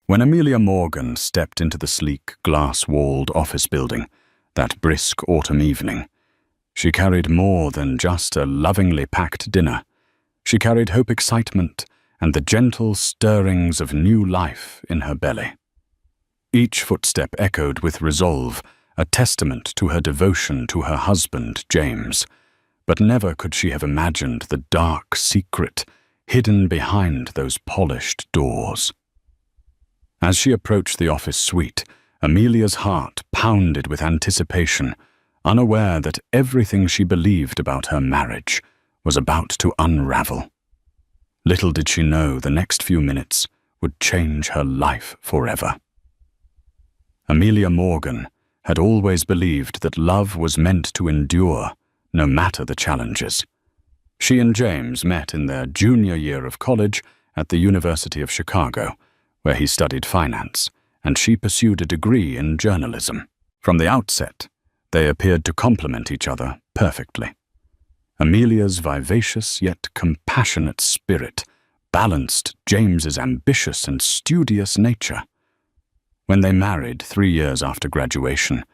When Amelia Morgan stepped into the sleek, glass-walled office building that brisk autumn evening, she carried more than just a lovingly packed dinner. She carried hope, excitement, and the gentle stirrings of new life in her belly. Each footstep echoed with resolve, a testament to her devotion to her husband, James. But never could she have imagined the dark secret hidden behind those polished doors. As she approached the office suite, Amelia's heart pounded with anticipation, unaware that everything she believed about her marriage was about to unravel. Little did she know the next few minutes would change her life forever. Amelia Morgan had always believed that love was meant to endure, no matter the challenges. She and James met in their junior year of college at the University of Chicago, where he studied finance, and she pursued a degree in journalism. From the outset, they appeared to complement each other perfectly. Amelia's vivacious yet compassionate spirit balanced James's ambitious and studious nature. When they married 3 years after graduation,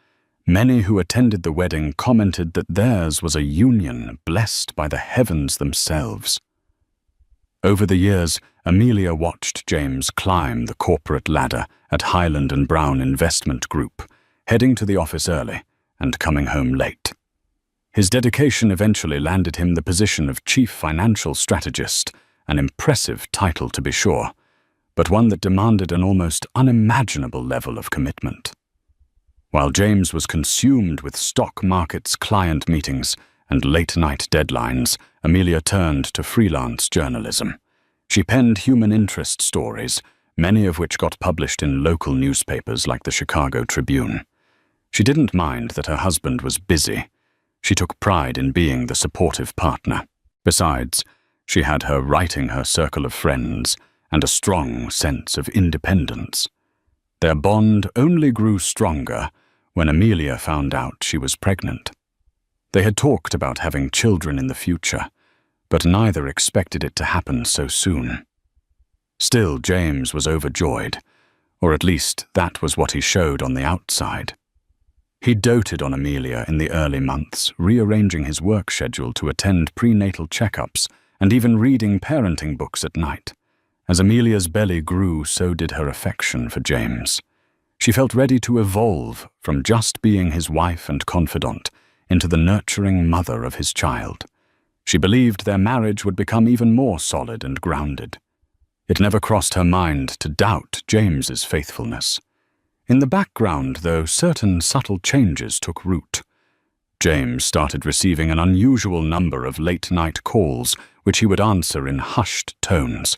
many who attended the wedding commented that theirs was a union blessed by the heavens themselves. Over the years, Amelia watched James climb the corporate ladder at Highland & Brown Investment Group, heading to the office early and coming home late. His dedication eventually landed him the position of Chief Financial Strategist, an impressive title to be sure, but one that demanded an almost unimaginable level of commitment. While James was consumed with stock markets, client meetings, and late-night deadlines, Amelia turned to freelance journalism. She penned human interest stories, many of which got published in local newspapers like the Chicago Tribune. She didn't mind that her husband was busy. She took pride in being the supportive partner. Besides, she had her writing her circle of friends and a strong sense of independence. Their bond only grew stronger when Amelia found out she was pregnant. They had talked about having children in the future, but neither expected it to happen so soon. Still, James was overjoyed, or at least that was what he showed on the outside. He doted on Amelia in the early months, rearranging his work schedule to attend prenatal checkups and even reading parenting books at night. As Amelia's belly grew, so did her affection for James. She felt ready to evolve from just being his wife and confidant into the nurturing mother of his child. She believed their marriage would become even more solid and grounded. It never crossed her mind to doubt James's faithfulness. In the background, though, certain subtle changes took root. James started receiving an unusual number of late-night calls, which he would answer in hushed tones.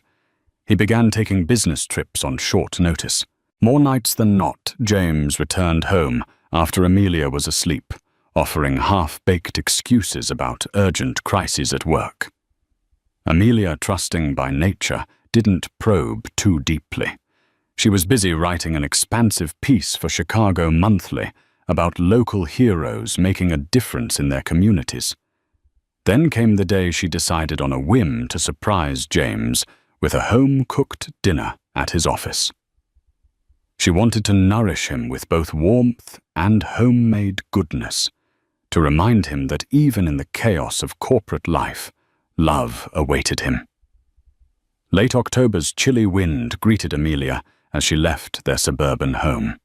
He began taking business trips on short notice. More nights than not, James returned home after Amelia was asleep, offering half-baked excuses about urgent crises at work. Amelia, trusting by nature, didn't probe too deeply. She was busy writing an expansive piece for Chicago Monthly about local heroes making a difference in their communities. Then came the day she decided on a whim to surprise James with a home-cooked dinner at his office. She wanted to nourish him with both warmth and homemade goodness, to remind him that even in the chaos of corporate life, love awaited him. Late October's chilly wind greeted Amelia as she left their suburban home.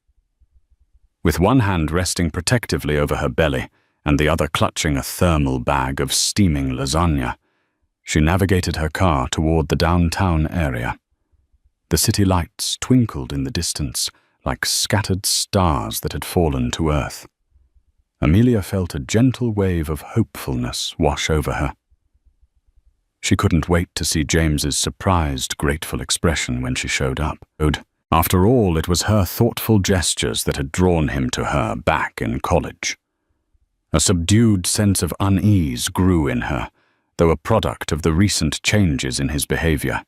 With one hand resting protectively over her belly and the other clutching a thermal bag of steaming lasagna, she navigated her car toward the downtown area. The city lights twinkled in the distance like scattered stars that had fallen to earth. Amelia felt a gentle wave of hopefulness wash over her. She couldn't wait to see James's surprised, grateful expression when she showed up. After all, it was her thoughtful gestures that had drawn him to her back in college. A subdued sense of unease grew in her, though a product of the recent changes in his behavior.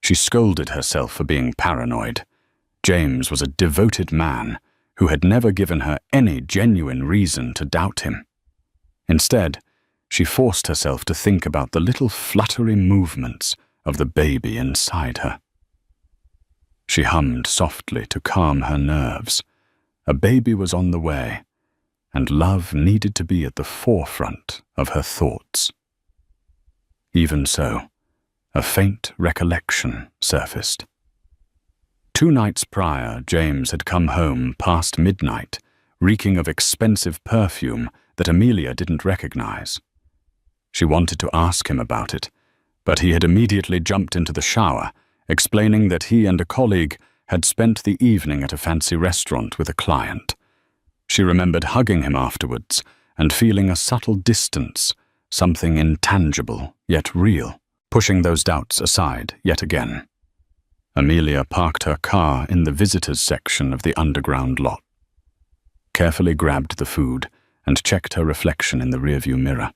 She scolded herself for being paranoid. James was a devoted man who had never given her any genuine reason to doubt him. Instead, she forced herself to think about the little fluttery movements of the baby inside her. She hummed softly to calm her nerves. A baby was on the way, and love needed to be at the forefront of her thoughts. Even so, a faint recollection surfaced. 2 nights prior, James had come home past midnight, reeking of expensive perfume that Amelia didn't recognize. She wanted to ask him about it, but he had immediately jumped into the shower, explaining that he and a colleague had spent the evening at a fancy restaurant with a client. She remembered hugging him afterwards and feeling a subtle distance, something intangible yet real, pushing those doubts aside yet again. Amelia parked her car in the visitors section of the underground lot, carefully grabbed the food and checked her reflection in the rearview mirror.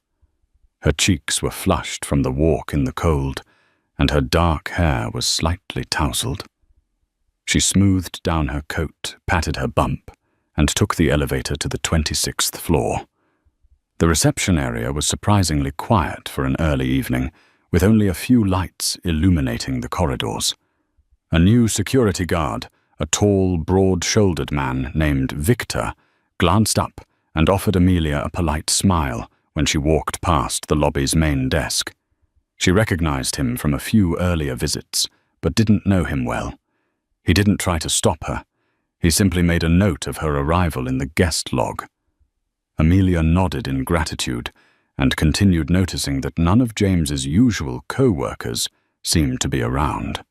Her cheeks were flushed from the walk in the cold, and her dark hair was slightly tousled. She smoothed down her coat, patted her bump, and took the elevator to the 26th floor. The reception area was surprisingly quiet for an early evening, with only a few lights illuminating the corridors. A new security guard, a tall, broad-shouldered man named Victor, glanced up and offered Amelia a polite smile when she walked past the lobby's main desk. She recognized him from a few earlier visits, but didn't know him well. He didn't try to stop her. He simply made a note of her arrival in the guest log. Amelia nodded in gratitude and continued noticing that none of James's usual co-workers seemed to be around.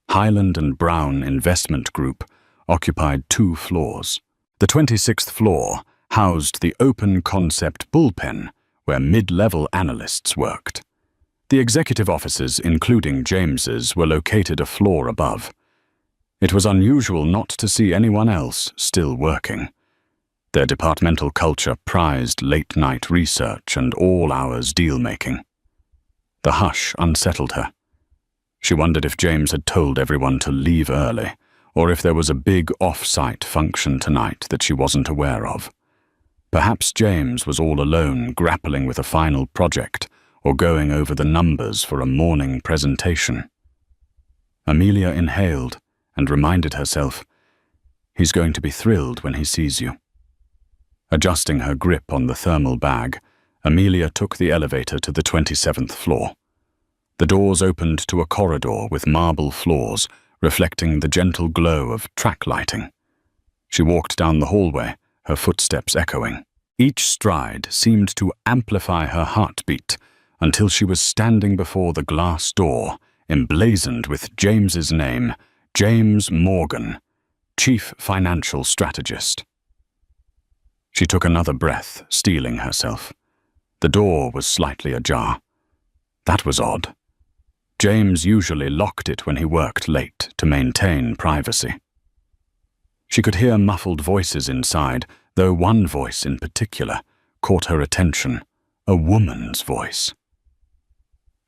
Highland and Brown Investment Group occupied 2 floors. The 26th floor housed the open-concept bullpen where mid-level analysts worked. The executive offices, including James's, were located a floor above. It was unusual not to see anyone else still working. Their departmental culture prized late-night research and all-hours deal-making. The hush unsettled her. She wondered if James had told everyone to leave early, or if there was a big off-site function tonight that she wasn't aware of. Perhaps James was all alone grappling with a final project or going over the numbers for a morning presentation. Amelia inhaled and reminded herself, "He's going to be thrilled when he sees you." Adjusting her grip on the thermal bag, Amelia took the elevator to the 27th floor. The doors opened to a corridor with marble floors, reflecting the gentle glow of track lighting. She walked down the hallway, her footsteps echoing. Each stride seemed to amplify her heartbeat until she was standing before the glass door, emblazoned with James's name, James Morgan, Chief Financial Strategist. She took another breath, steeling herself. The door was slightly ajar. That was odd. James usually locked it when he worked late to maintain privacy. She could hear muffled voices inside, though one voice in particular caught her attention, a woman's voice.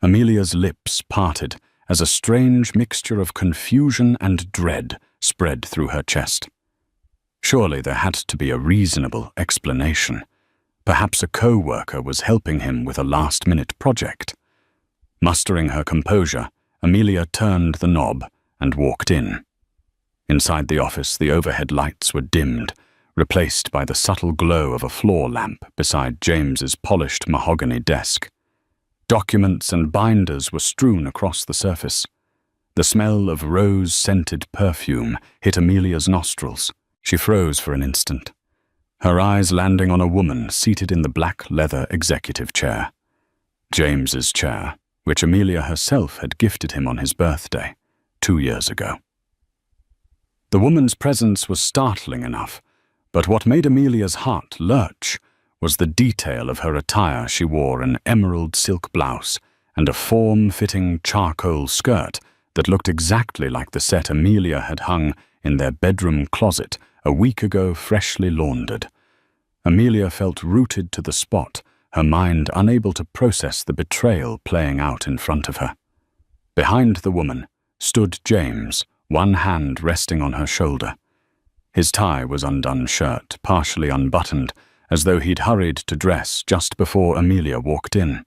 Amelia's lips parted as a strange mixture of confusion and dread spread through her chest. Surely there had to be a reasonable explanation. Perhaps a co-worker was helping him with a last-minute project. Mustering her composure, Amelia turned the knob and walked in. Inside the office, the overhead lights were dimmed, replaced by the subtle glow of a floor lamp beside James's polished mahogany desk. Documents and binders were strewn across the surface. The smell of rose-scented perfume hit Amelia's nostrils. She froze for an instant, her eyes landing on a woman seated in the black leather executive chair. James's chair, which Amelia herself had gifted him on his birthday 2 years ago. The woman's presence was startling enough, but what made Amelia's heart lurch was the detail of her attire. She wore an emerald silk blouse and a form-fitting charcoal skirt that looked exactly like the set Amelia had hung in their bedroom closet a week ago, freshly laundered. Amelia felt rooted to the spot, her mind unable to process the betrayal playing out in front of her. Behind the woman stood James, one hand resting on her shoulder. His tie was undone shirt, partially unbuttoned, as though he'd hurried to dress just before Amelia walked in.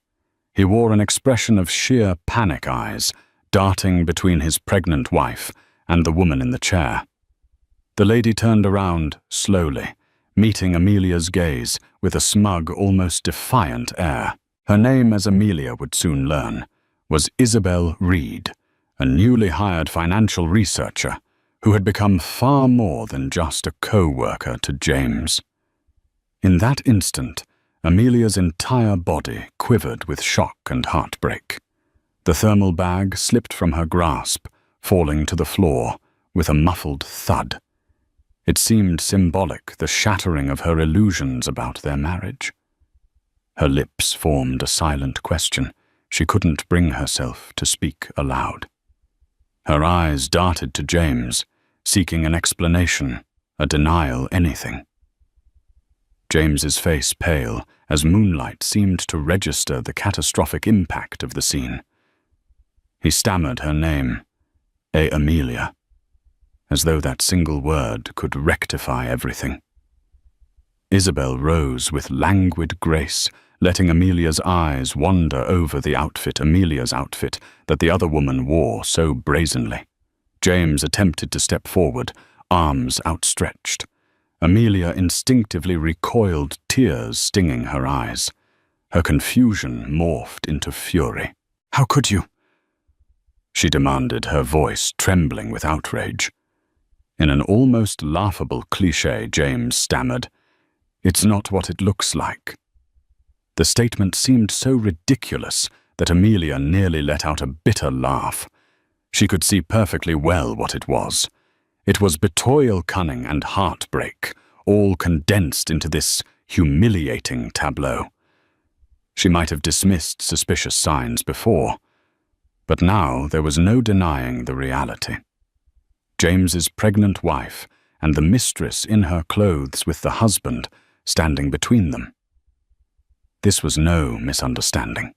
He wore an expression of sheer panic eyes, darting between his pregnant wife and the woman in the chair. The lady turned around slowly, meeting Amelia's gaze with a smug, almost defiant air. Her name, as Amelia would soon learn, was Isabel Reed, a newly hired financial researcher who had become far more than just a co-worker to James. In that instant, Amelia's entire body quivered with shock and heartbreak. The thermal bag slipped from her grasp, falling to the floor with a muffled thud. It seemed symbolic, the shattering of her illusions about their marriage. Her lips formed a silent question. She couldn't bring herself to speak aloud. Her eyes darted to James, seeking an explanation, a denial, anything. James's face pale as moonlight seemed to register the catastrophic impact of the scene. He stammered her name, Amelia, as though that single word could rectify everything. Isabel rose with languid grace, letting Amelia's eyes wander over the outfit, Amelia's outfit, that the other woman wore so brazenly. James attempted to step forward, arms outstretched. Amelia instinctively recoiled, tears stinging her eyes. Her confusion morphed into fury. "How could you?" she demanded, her voice trembling with outrage. In an almost laughable cliché, James stammered, "It's not what it looks like." The statement seemed so ridiculous that Amelia nearly let out a bitter laugh. She could see perfectly well what it was. It was betrayal, cunning, and heartbreak, all condensed into this humiliating tableau. She might have dismissed suspicious signs before, but now there was no denying the reality. James's pregnant wife and the mistress in her clothes with the husband standing between them. This was no misunderstanding.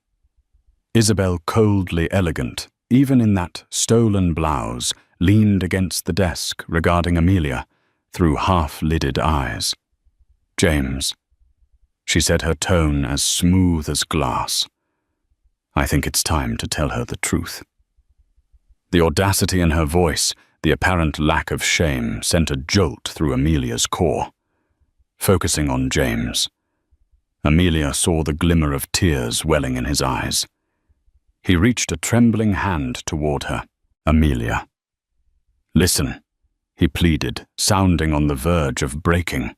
Isabel, coldly elegant, even in that stolen blouse, leaned against the desk regarding Amelia through half-lidded eyes. "James," she said, her tone as smooth as glass, "I think it's time to tell her the truth." The audacity in her voice, the apparent lack of shame, sent a jolt through Amelia's core. Focusing on James, Amelia saw the glimmer of tears welling in his eyes. He reached a trembling hand toward her. "Amelia, listen," he pleaded, sounding on the verge of breaking.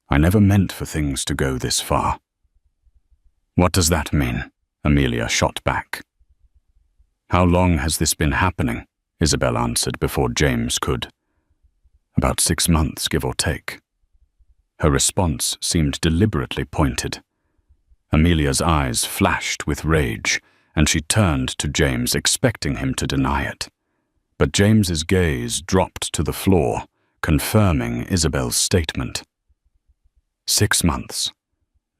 "I never meant for things to go this far." "What does that mean?" Amelia shot back. "How long has this been happening?" Isabel answered before James could. "About 6 months, give or take." Her response seemed deliberately pointed. Amelia's eyes flashed with rage, and she turned to James, expecting him to deny it. But James's gaze dropped to the floor, confirming Isabel's statement. 6 months.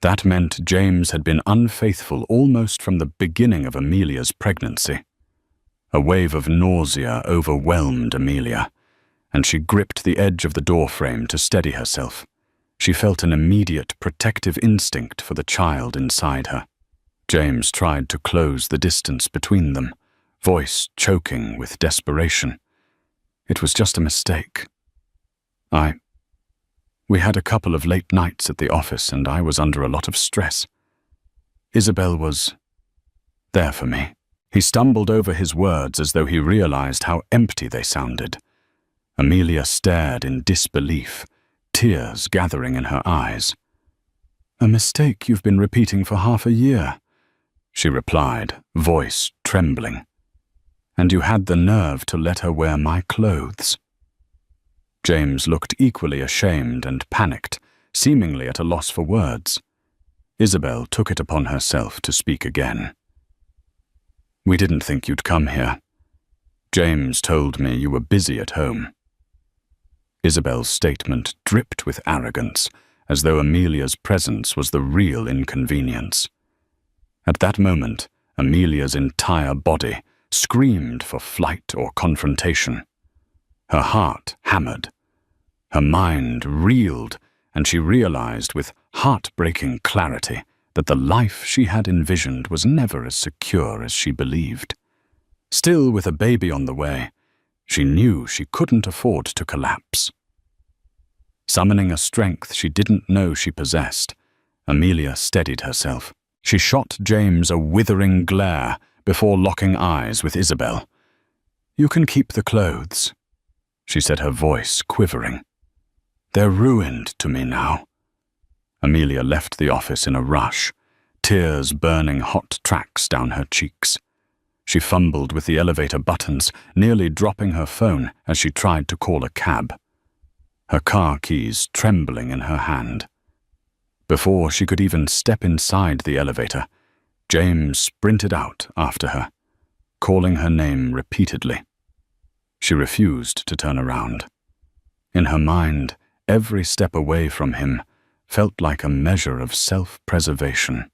That meant James had been unfaithful almost from the beginning of Amelia's pregnancy. A wave of nausea overwhelmed Amelia, and she gripped the edge of the doorframe to steady herself. She felt an immediate protective instinct for the child inside her. James tried to close the distance between them, voice choking with desperation. "It was just a mistake. We had a couple of late nights at the office, and I was under a lot of stress. Isabel was there for me." He stumbled over his words as though he realized how empty they sounded. Amelia stared in disbelief, tears gathering in her eyes. "A mistake you've been repeating for half a year," she replied, voice trembling. "And you had the nerve to let her wear my clothes." James looked equally ashamed and panicked, seemingly at a loss for words. Isabel took it upon herself to speak again. "We didn't think you'd come here. James told me you were busy at home." Isabel's statement dripped with arrogance, as though Amelia's presence was the real inconvenience. At that moment, Amelia's entire body screamed for flight or confrontation. Her heart hammered. Her mind reeled, and she realized with heartbreaking clarity that the life she had envisioned was never as secure as she believed. Still with a baby on the way, She knew she couldn't afford to collapse. Summoning a strength she didn't know she possessed, Amelia steadied herself. She shot James a withering glare before locking eyes with Isabel. "You can keep the clothes," she said, her voice quivering. "They're ruined to me now." Amelia left the office in a rush, tears burning hot tracks down her cheeks. She fumbled with the elevator buttons, nearly dropping her phone as she tried to call a cab, her car keys trembling in her hand. Before she could even step inside the elevator, James sprinted out after her, calling her name repeatedly. She refused to turn around. In her mind, every step away from him felt like a measure of self-preservation.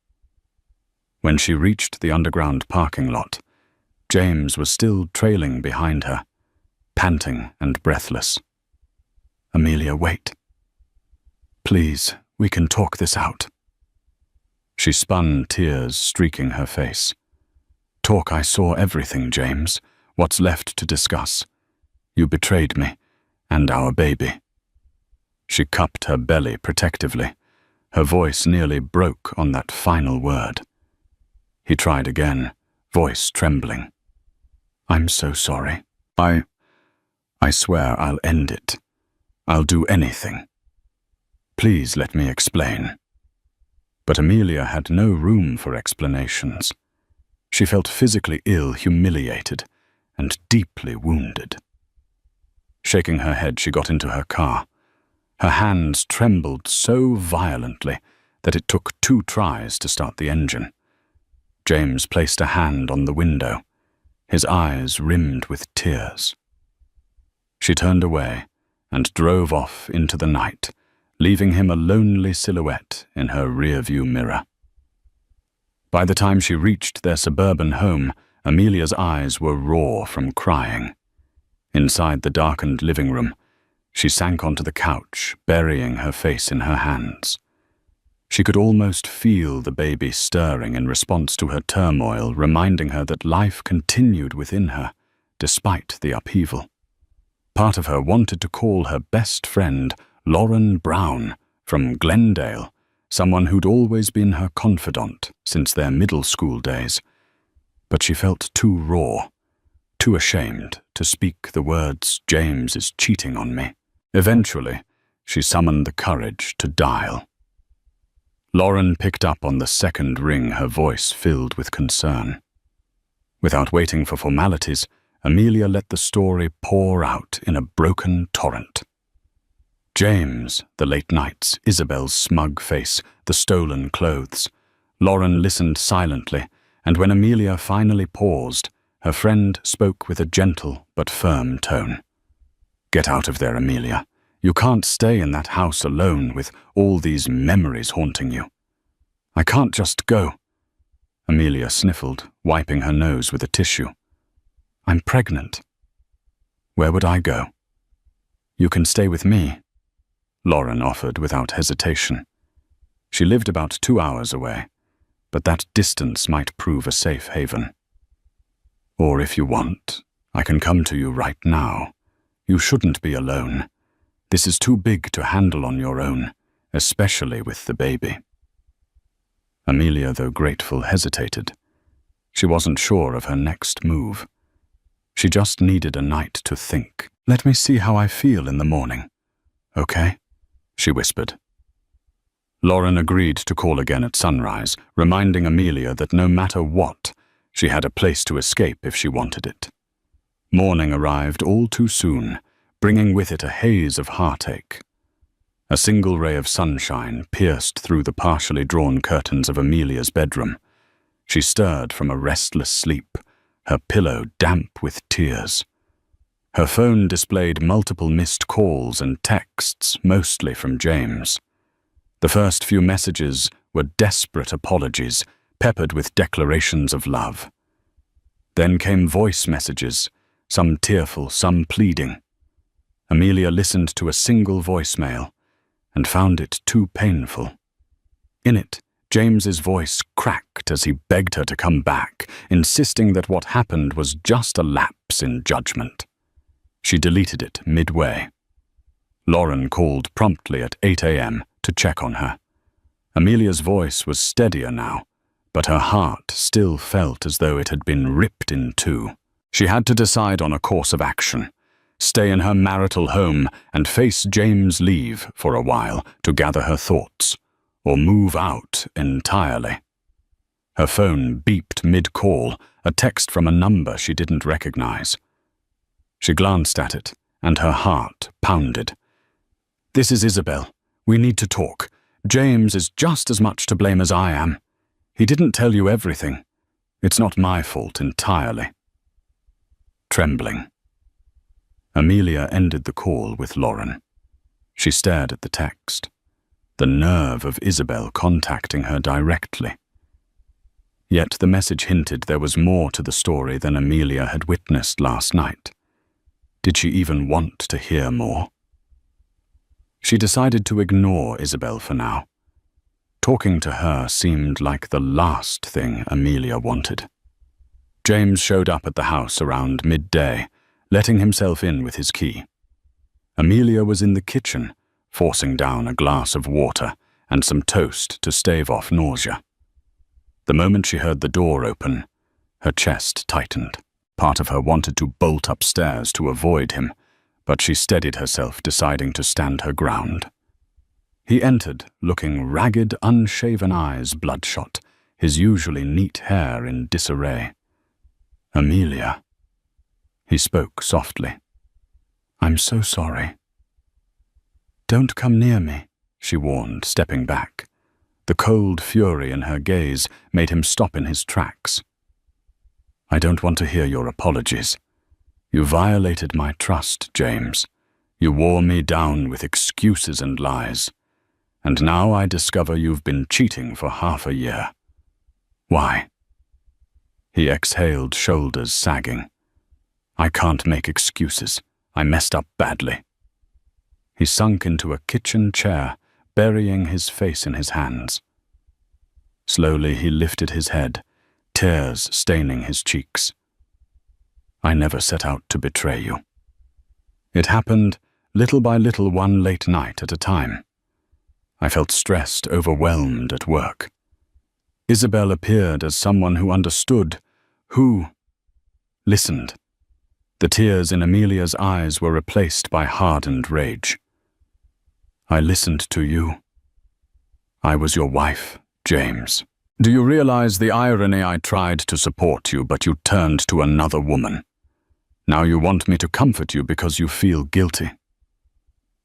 When she reached the underground parking lot, James was still trailing behind her, panting and breathless. "Amelia, wait. Please, we can talk this out." She spun, tears streaking her face. "Talk, I saw everything, James. What's left to discuss? You betrayed me, and our baby." She cupped her belly protectively. Her voice nearly broke on that final word. He tried again, voice trembling. "I'm so sorry. I swear I'll end it. I'll do anything. Please let me explain." But Amelia had no room for explanations. She felt physically ill, humiliated, and deeply wounded. Shaking her head, she got into her car. Her hands trembled so violently that it took 2 tries to start the engine. James placed a hand on the window, his eyes rimmed with tears. She turned away and drove off into the night, leaving him a lonely silhouette in her rearview mirror. By the time she reached their suburban home, Amelia's eyes were raw from crying. Inside the darkened living room, she sank onto the couch, burying her face in her hands. She could almost feel the baby stirring in response to her turmoil, reminding her that life continued within her, despite the upheaval. Part of her wanted to call her best friend Lauren Brown from Glendale, someone who'd always been her confidant since their middle school days. But she felt too raw, too ashamed to speak the words, "James is cheating on me." Eventually, she summoned the courage to dial. Lauren picked up on the second ring, her voice filled with concern. Without waiting for formalities, Amelia let the story pour out in a broken torrent. James, the late nights, Isabel's smug face, the stolen clothes. Lauren listened silently, and when Amelia finally paused, her friend spoke with a gentle but firm tone. "Get out of there, Amelia. You can't stay in that house alone with all these memories haunting you." "I can't just go." Amelia sniffled, wiping her nose with a tissue. "I'm pregnant." "Where would I go?" "You can stay with me," Lauren offered without hesitation. She lived about 2 hours away, but that distance might prove a safe haven. "Or if you want, I can come to you right now. You shouldn't be alone. This is too big to handle on your own, especially with the baby." Amelia, though grateful, hesitated. She wasn't sure of her next move. She just needed a night to think. "Let me see how I feel in the morning, okay?" she whispered. Lauren agreed to call again at sunrise, reminding Amelia that no matter what, she had a place to escape if she wanted it. Morning arrived all too soon, bringing with it a haze of heartache. A single ray of sunshine pierced through the partially drawn curtains of Amelia's bedroom. She stirred from a restless sleep, her pillow damp with tears. Her phone displayed multiple missed calls and texts, mostly from James. The first few messages were desperate apologies, peppered with declarations of love. Then came voice messages, some tearful, some pleading. Amelia listened to a single voicemail and found it too painful. In it, James's voice cracked as he begged her to come back, insisting that what happened was just a lapse in judgment. She deleted it midway. Lauren called promptly at 8 a.m. to check on her. Amelia's voice was steadier now, but her heart still felt as though it had been ripped in two. She had to decide on a course of action: stay in her marital home and face James' leave for a while to gather her thoughts, or move out entirely. Her phone beeped mid-call, a text from a number she didn't recognize. She glanced at it, and her heart pounded. "This is Isabel. We need to talk. James is just as much to blame as I am. He didn't tell you everything. It's not my fault entirely." Trembling, Amelia ended the call with Lauren. She stared at the text. The nerve of Isabel contacting her directly. Yet the message hinted there was more to the story than Amelia had witnessed last night. Did she even want to hear more? She decided to ignore Isabel for now. Talking to her seemed like the last thing Amelia wanted. James showed up at the house around midday, letting himself in with his key. Amelia was in the kitchen, forcing down a glass of water and some toast to stave off nausea. The moment she heard the door open, her chest tightened. Part of her wanted to bolt upstairs to avoid him, but she steadied herself, deciding to stand her ground. He entered, looking ragged, unshaven eyes bloodshot, his usually neat hair in disarray. "Amelia." He spoke softly. "I'm so sorry." "Don't come near me," she warned, stepping back. The cold fury in her gaze made him stop in his tracks. "I don't want to hear your apologies. You violated my trust, James. You wore me down with excuses and lies. And now I discover you've been cheating for half a year. Why?" He exhaled, shoulders sagging. "I can't make excuses. I messed up badly." He sunk into a kitchen chair, burying his face in his hands. Slowly he lifted his head, tears staining his cheeks. "I never set out to betray you. It happened little by little, one late night at a time. I felt stressed, overwhelmed at work. Isabel appeared as someone who understood, who listened." The tears in Amelia's eyes were replaced by hardened rage. "I listened to you. I was your wife, James. Do you realize the irony? I tried to support you, but you turned to another woman. Now you want me to comfort you because you feel guilty.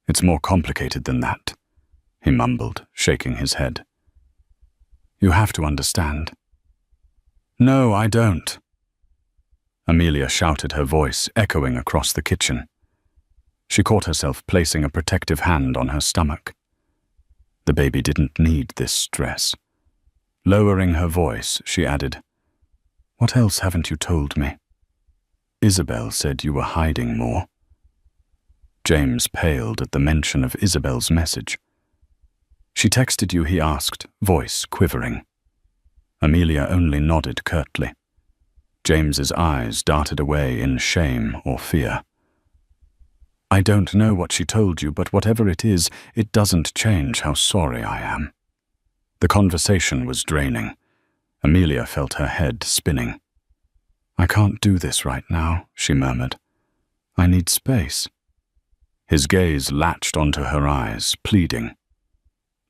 It's more complicated than that," he mumbled, shaking his head. "You have to understand." "No, I don't." Amelia shouted, her voice echoing across the kitchen. She caught herself placing a protective hand on her stomach. The baby didn't need this stress. Lowering her voice, she added, "What else haven't you told me? Isabel said you were hiding more." James paled at the mention of Isabel's message. "She texted you?" he asked, voice quivering. Amelia only nodded curtly. James's eyes darted away in shame or fear. "I don't know what she told you, but whatever it is, it doesn't change how sorry I am." The conversation was draining. Amelia felt her head spinning. "I can't do this right now," she murmured. "I need space." His gaze latched onto her eyes, pleading.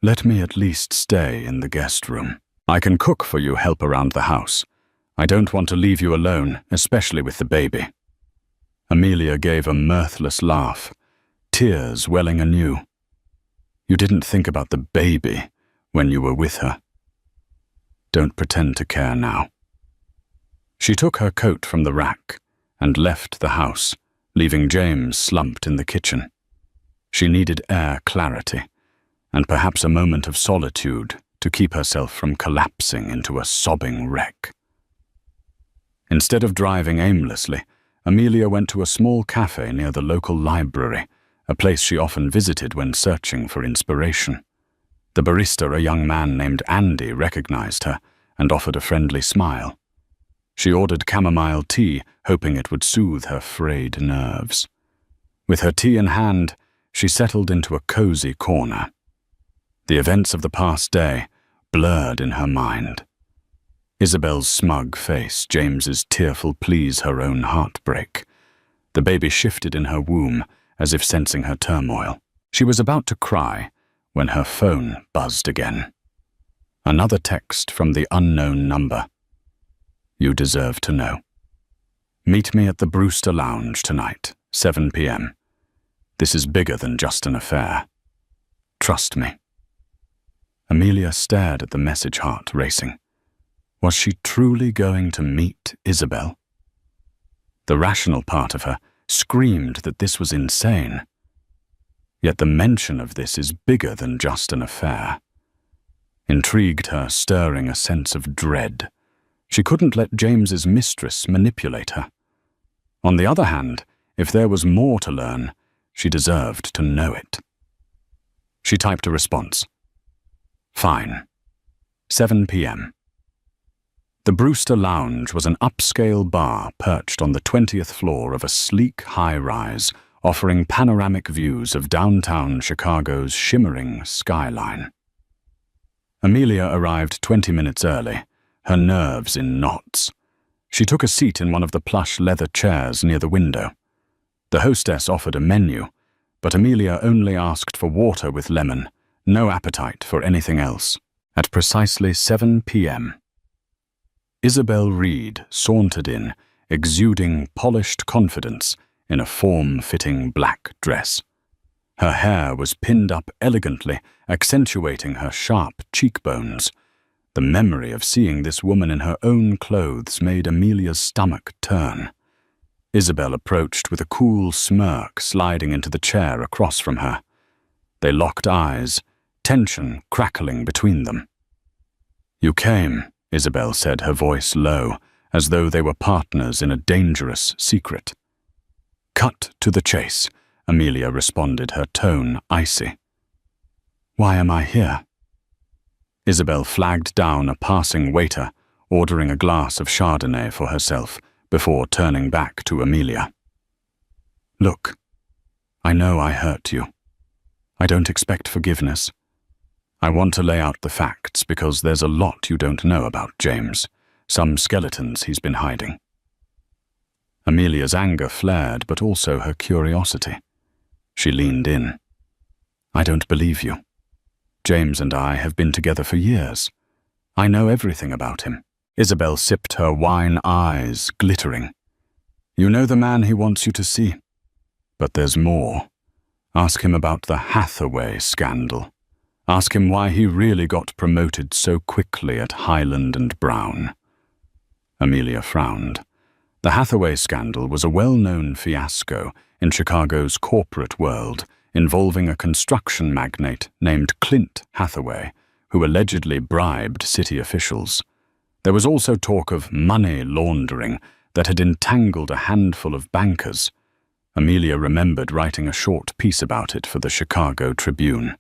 "Let me at least stay in the guest room. I can cook for you, help around the house. I don't want to leave you alone, especially with the baby." Amelia gave a mirthless laugh, tears welling anew. "You didn't think about the baby when you were with her. Don't pretend to care now." She took her coat from the rack and left the house, leaving James slumped in the kitchen. She needed air clarity, and perhaps a moment of solitude to keep herself from collapsing into a sobbing wreck. Instead of driving aimlessly, Amelia went to a small cafe near the local library, a place she often visited when searching for inspiration. The barista, a young man named Andy, recognized her and offered a friendly smile. She ordered chamomile tea, hoping it would soothe her frayed nerves. With her tea in hand, she settled into a cozy corner. The events of the past day blurred in her mind. Isabel's smug face, James's tearful pleas, her own heartbreak. The baby shifted in her womb as if sensing her turmoil. She was about to cry when her phone buzzed again. Another text from the unknown number. You deserve to know. Meet me at the Brewster Lounge tonight, 7 p.m. This is bigger than just an affair. Trust me. Amelia stared at the message, heart racing. Was she truly going to meet Isabel? The rational part of her screamed that this was insane. Yet the mention of this is bigger than just an affair. Intrigued her, stirring a sense of dread. She couldn't let James's mistress manipulate her. On the other hand, if there was more to learn, she deserved to know it. She typed a response. Fine. 7 p.m. The Brewster Lounge was an upscale bar perched on the 20th floor of a sleek high-rise, offering panoramic views of downtown Chicago's shimmering skyline. Amelia arrived 20 minutes early, her nerves in knots. She took a seat in one of the plush leather chairs near the window. The hostess offered a menu, but Amelia only asked for water with lemon, no appetite for anything else. At precisely 7 p.m., Isabel Reed sauntered in, exuding polished confidence in a form-fitting black dress. Her hair was pinned up elegantly, accentuating her sharp cheekbones. The memory of seeing this woman in her own clothes made Amelia's stomach turn. Isabel approached with a cool smirk sliding into the chair across from her. They locked eyes, tension crackling between them. You came, Isabel said, her voice low, as though they were partners in a dangerous secret. Cut to the chase, Amelia responded, her tone icy. Why am I here? Isabel flagged down a passing waiter, ordering a glass of Chardonnay for herself, before turning back to Amelia. Look, I know I hurt you. I don't expect forgiveness. I want to lay out the facts because there's a lot you don't know about James, some skeletons he's been hiding. Amelia's anger flared, but also her curiosity. She leaned in. I don't believe you. James and I have been together for years. I know everything about him. Isabel sipped her wine, eyes glittering. You know the man he wants you to see. But there's more. Ask him about the Hathaway scandal. Ask him why he really got promoted so quickly at Highland and Brown. Amelia frowned. The Hathaway scandal was a well-known fiasco in Chicago's corporate world, involving a construction magnate named Clint Hathaway, who allegedly bribed city officials. There was also talk of money laundering that had entangled a handful of bankers. Amelia remembered writing a short piece about it for the Chicago Tribune.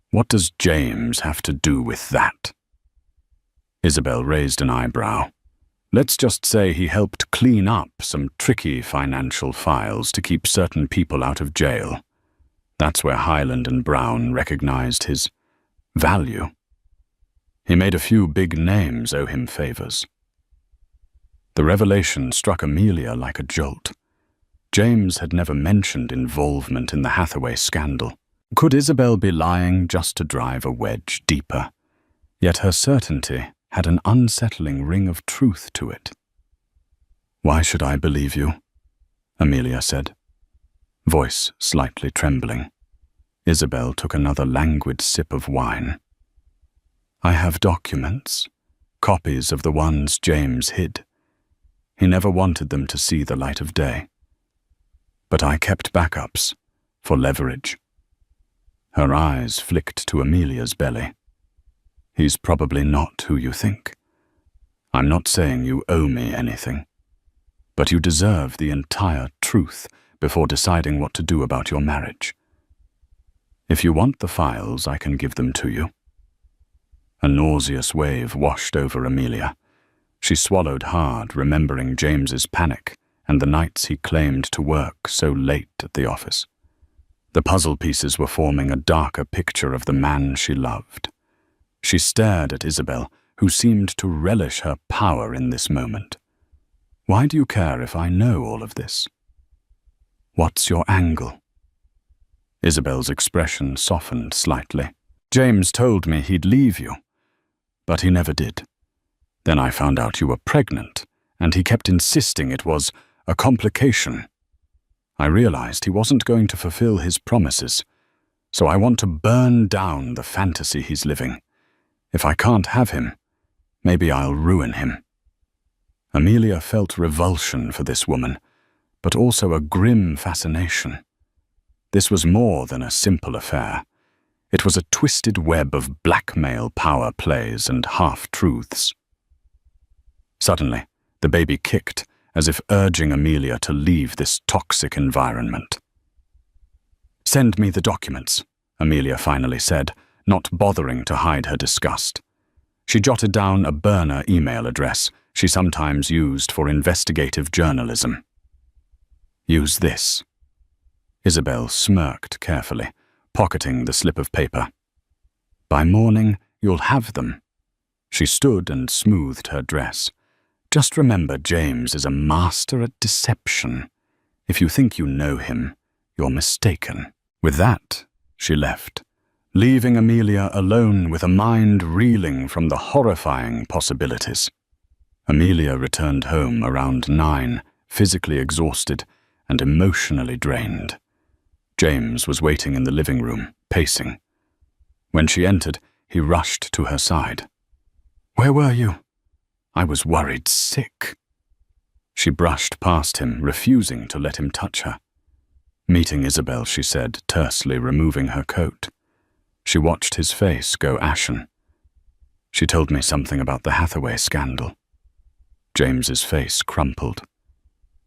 What does James have to do with that? Isabel raised an eyebrow. Let's just say he helped clean up some tricky financial files to keep certain people out of jail. That's where Highland and Brown recognized his value. He made a few big names owe him favors. The revelation struck Amelia like a jolt. James had never mentioned involvement in the Hathaway scandal. Could Isabel be lying just to drive a wedge deeper? Yet her certainty had an unsettling ring of truth to it. Why should I believe you? Amelia said, voice slightly trembling. Isabel took another languid sip of wine. I have documents, copies of the ones James hid. He never wanted them to see the light of day. But I kept backups, for leverage. Her eyes flicked to Amelia's belly. He's probably not who you think. I'm not saying you owe me anything, but you deserve the entire truth before deciding what to do about your marriage. If you want the files, I can give them to you. A nauseous wave washed over Amelia. She swallowed hard, remembering James's panic and the nights he claimed to work so late at the office. The puzzle pieces were forming a darker picture of the man she loved. She stared at Isabel, who seemed to relish her power in this moment. "Why do you care if I know all of this? What's your angle?" Isabel's expression softened slightly. "James told me he'd leave you, but he never did. Then I found out you were pregnant, and he kept insisting it was a complication. I realized he wasn't going to fulfill his promises, so I want to burn down the fantasy he's living. If I can't have him, maybe I'll ruin him." Amelia felt revulsion for this woman, but also a grim fascination. This was more than a simple affair. It was a twisted web of blackmail, power plays, and half-truths. Suddenly, the baby kicked, as if urging Amelia to leave this toxic environment. "Send me the documents," Amelia finally said, not bothering to hide her disgust. She jotted down a burner email address she sometimes used for investigative journalism. "Use this." Isabel smirked carefully, pocketing the slip of paper. "By morning, you'll have them." She stood and smoothed her dress. "Just remember, James is a master at deception. If you think you know him, you're mistaken." With that, she left, leaving Amelia alone with a mind reeling from the horrifying possibilities. Amelia returned home around 9, physically exhausted and emotionally drained. James was waiting in the living room, pacing. When she entered, he rushed to her side. "Where were you?" "I was worried sick." She brushed past him, refusing to let him touch her. "Meeting Isabel," she said, tersely removing her coat. She watched his face go ashen. "She told me something about the Hathaway scandal." James's face crumpled.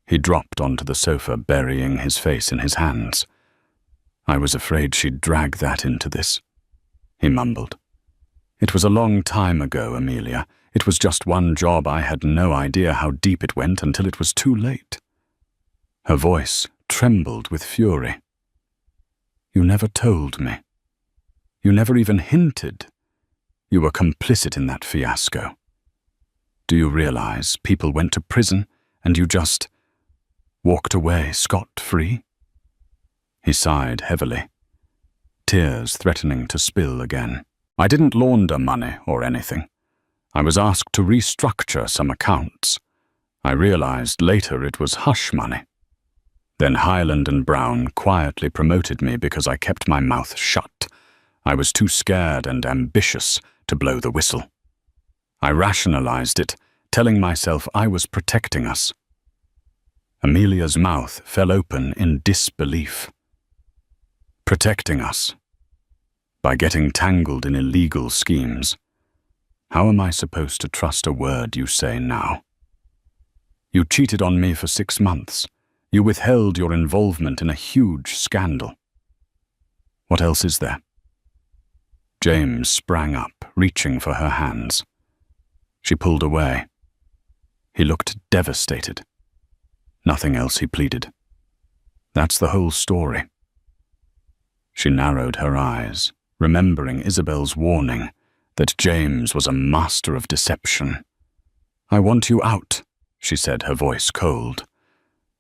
He dropped onto the sofa, burying his face in his hands. "I was afraid she'd drag that into this," he mumbled. "It was a long time ago, Amelia. It was just one job. I had no idea how deep it went until it was too late." Her voice trembled with fury. "You never told me. You never even hinted. You were complicit in that fiasco. Do you realize people went to prison and you just walked away scot-free?" He sighed heavily, tears threatening to spill again. "I didn't launder money or anything. I was asked to restructure some accounts. I realized later it was hush money. Then Highland and Brown quietly promoted me because I kept my mouth shut. I was too scared and ambitious to blow the whistle. I rationalized it, telling myself I was protecting us." Amelia's mouth fell open in disbelief. "Protecting us? By getting tangled in illegal schemes? How am I supposed to trust a word you say now? You cheated on me for 6 months. You withheld your involvement in a huge scandal. What else is there?" James sprang up, reaching for her hands. She pulled away. He looked devastated. "Nothing else," he pleaded. "That's the whole story." She narrowed her eyes, remembering Isabel's warning that James was a master of deception. "I want you out," she said, her voice cold.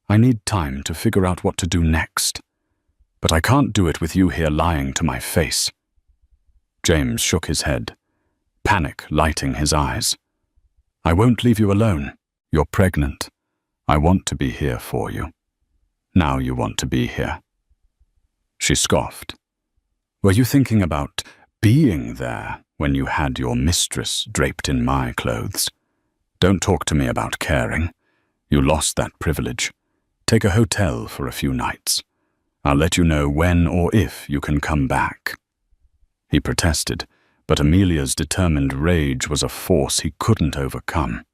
"I need time to figure out what to do next. But I can't do it with you here lying to my face." James shook his head, panic lighting his eyes. "I won't leave you alone. You're pregnant. I want to be here for you. Now you want to be here." She scoffed. "Were you thinking about being there when you had your mistress draped in my clothes? Don't talk to me about caring. You lost that privilege. Take a hotel for a few nights. I'll let you know when or if you can come back." He protested, but Amelia's determined rage was a force he couldn't overcome.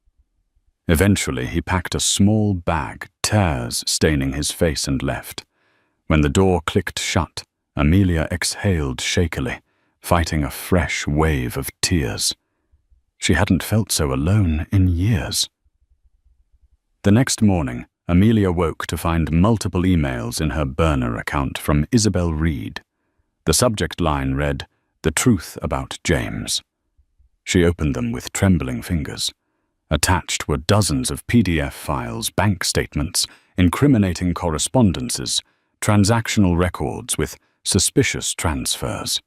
Eventually, he packed a small bag, tears staining his face, and left. When the door clicked shut, Amelia exhaled shakily, fighting a fresh wave of tears. She hadn't felt so alone in years. The next morning, Amelia woke to find multiple emails in her burner account from Isabel Reed. The subject line read, "The truth about James." She opened them with trembling fingers. Attached were dozens of PDF files, bank statements, incriminating correspondences, transactional records with suspicious transfers.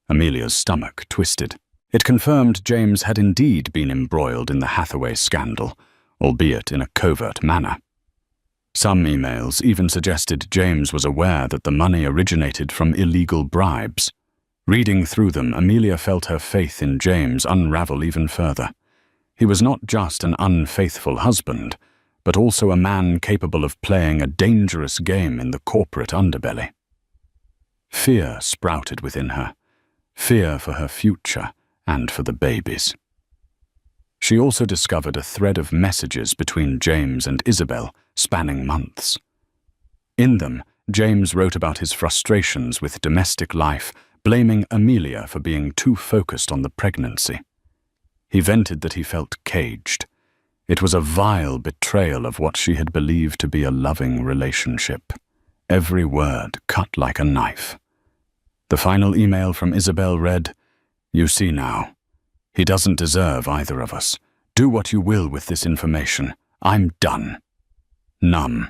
Amelia's stomach twisted. It confirmed James had indeed been embroiled in the Hathaway scandal, albeit in a covert manner. Some emails even suggested James was aware that the money originated from illegal bribes. Reading through them, Amelia felt her faith in James unravel even further. He was not just an unfaithful husband, but also a man capable of playing a dangerous game in the corporate underbelly. Fear sprouted within her, fear for her future and for the babies. She also discovered a thread of messages between James and Isabel, spanning months. In them, James wrote about his frustrations with domestic life, blaming Amelia for being too focused on the pregnancy. He vented that he felt caged. It was a vile betrayal of what she had believed to be a loving relationship. Every word cut like a knife. The final email from Isabel read, "You see now. He doesn't deserve either of us. Do what you will with this information. I'm done." Numb.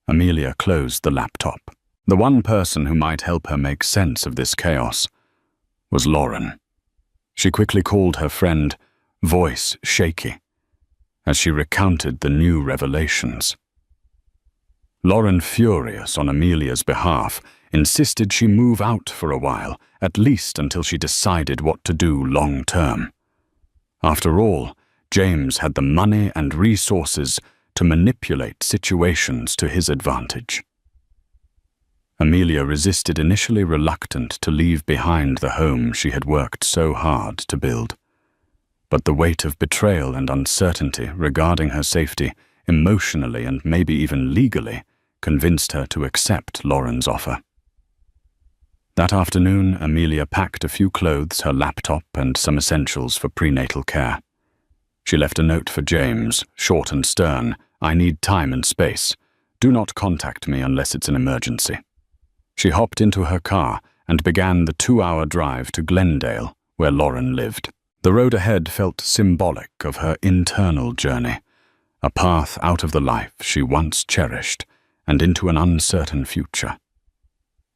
Amelia closed the laptop. The one person who might help her make sense of this chaos was Lauren. She quickly called her friend, voice shaky, as she recounted the new revelations. Lauren, furious on Amelia's behalf, insisted she move out for a while, at least until she decided what to do long term. After all, James had the money and resources to manipulate situations to his advantage. Amelia resisted, initially reluctant to leave behind the home she had worked so hard to build. But the weight of betrayal and uncertainty regarding her safety, emotionally and maybe even legally, convinced her to accept Lauren's offer. That afternoon, Amelia packed a few clothes, her laptop, and some essentials for prenatal care. She left a note for James, short and stern, "I need time and space. Do not contact me unless it's an emergency." She hopped into her car and began the 2-hour drive to Glendale, where Lauren lived. The road ahead felt symbolic of her internal journey, a path out of the life she once cherished and into an uncertain future.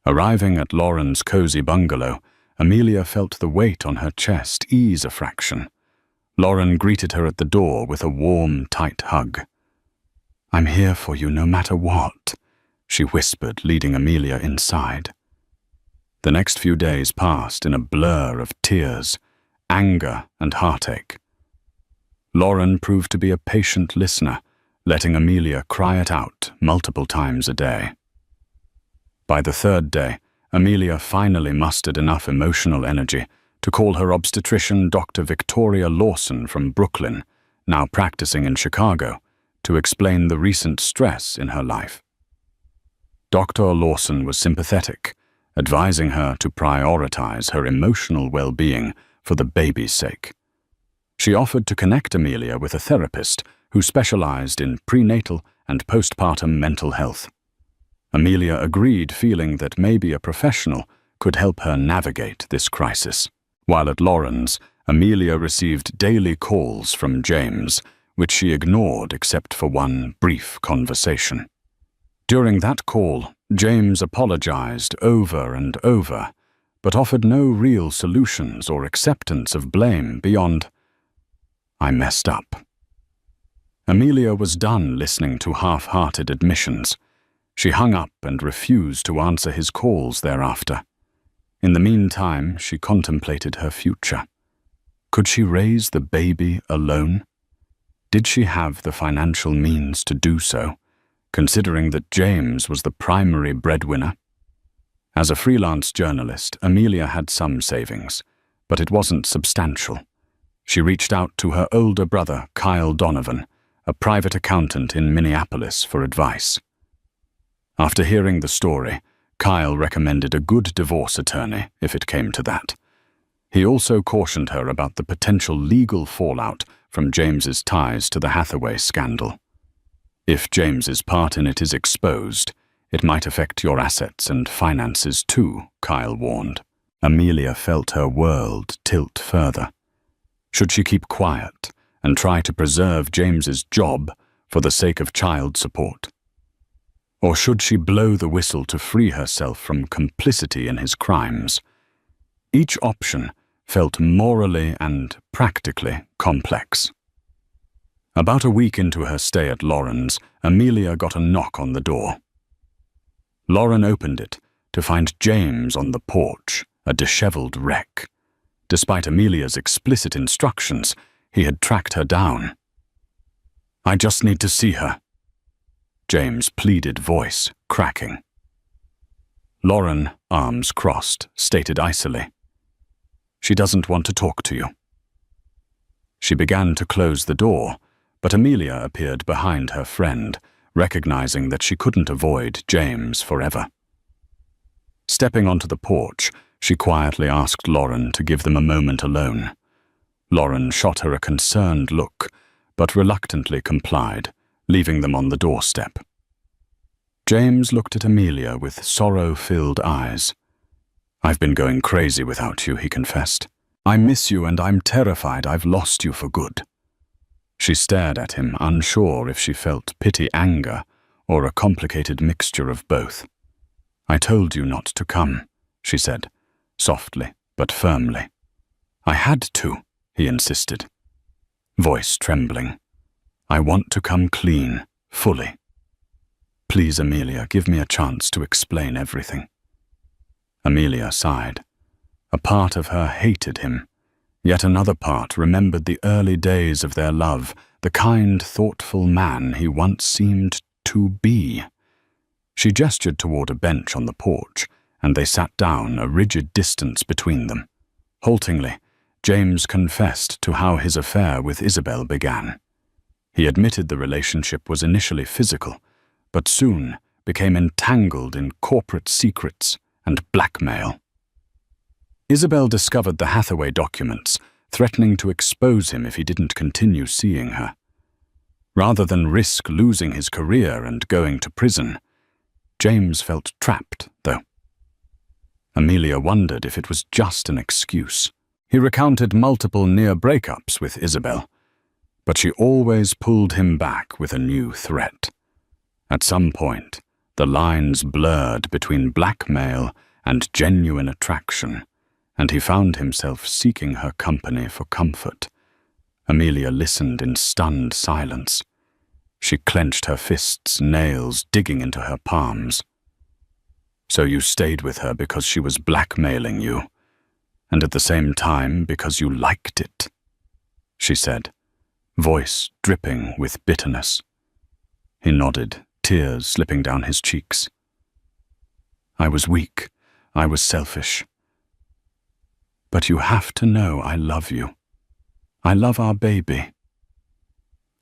Arriving at Lauren's cozy bungalow, Amelia felt the weight on her chest ease a fraction. Lauren greeted her at the door with a warm, tight hug. "I'm here for you no matter what," she whispered, leading Amelia inside. The next few days passed in a blur of tears, anger, and heartache. Lauren proved to be a patient listener, letting Amelia cry it out multiple times a day. By the third day, Amelia finally mustered enough emotional energy to call her obstetrician, Dr. Victoria Lawson from Brooklyn, now practicing in Chicago, to explain the recent stress in her life. Dr. Lawson was sympathetic, advising her to prioritize her emotional well-being for the baby's sake. She offered to connect Amelia with a therapist who specialized in prenatal and postpartum mental health. Amelia agreed, feeling that maybe a professional could help her navigate this crisis. While at Lauren's, Amelia received daily calls from James, which she ignored except for one brief conversation. During that call, James apologized over and over, but offered no real solutions or acceptance of blame beyond, "I messed up." Amelia was done listening to half-hearted admissions. She hung up and refused to answer his calls thereafter. In the meantime, she contemplated her future. Could she raise the baby alone? Did she have the financial means to do so, considering that James was the primary breadwinner? As a freelance journalist, Amelia had some savings, but it wasn't substantial. She reached out to her older brother, Kyle Donovan, a private accountant in Minneapolis, for advice. After hearing the story, Kyle recommended a good divorce attorney if it came to that. He also cautioned her about the potential legal fallout from James's ties to the Hathaway scandal. If James's part in it is exposed, it might affect your assets and finances too, Kyle warned. Amelia felt her world tilt further. Should she keep quiet and try to preserve James's job for the sake of child support? Or should she blow the whistle to free herself from complicity in his crimes? Each option felt morally and practically complex. About a week into her stay at Lauren's, Amelia got a knock on the door. Lauren opened it to find James on the porch, a disheveled wreck. Despite Amelia's explicit instructions, he had tracked her down. "I just need to see her," James' pleaded voice cracking. Lauren, arms crossed, stated icily, "She doesn't want to talk to you." She began to close the door, but Amelia appeared behind her friend, recognizing that she couldn't avoid James forever. Stepping onto the porch, she quietly asked Lauren to give them a moment alone. Lauren shot her a concerned look, but reluctantly complied, leaving them on the doorstep. James looked at Amelia with sorrow-filled eyes. "I've been going crazy without you," he confessed. "I miss you and I'm terrified I've lost you for good." She stared at him, unsure if she felt pity, anger, or a complicated mixture of both. "I told you not to come," she said, softly but firmly. "I had to," he insisted, voice trembling. "I want to come clean, fully. Please, Amelia, give me a chance to explain everything." Amelia sighed. A part of her hated him. Yet another part remembered the early days of their love, the kind, thoughtful man he once seemed to be. She gestured toward a bench on the porch, and they sat down, a rigid distance between them. Haltingly, James confessed to how his affair with Isabel began. He admitted the relationship was initially physical, but soon became entangled in corporate secrets and blackmail. Isabel discovered the Hathaway documents, threatening to expose him if he didn't continue seeing her. Rather than risk losing his career and going to prison, James felt trapped, though. Amelia wondered if it was just an excuse. He recounted multiple near breakups with Isabel, but she always pulled him back with a new threat. At some point, the lines blurred between blackmail and genuine attraction, and he found himself seeking her company for comfort. Amelia listened in stunned silence. She clenched her fists, nails digging into her palms. "So you stayed with her because she was blackmailing you, and at the same time because you liked it," she said, voice dripping with bitterness. He nodded, tears slipping down his cheeks. "I was weak. I was selfish. But you have to know I love you. I love our baby.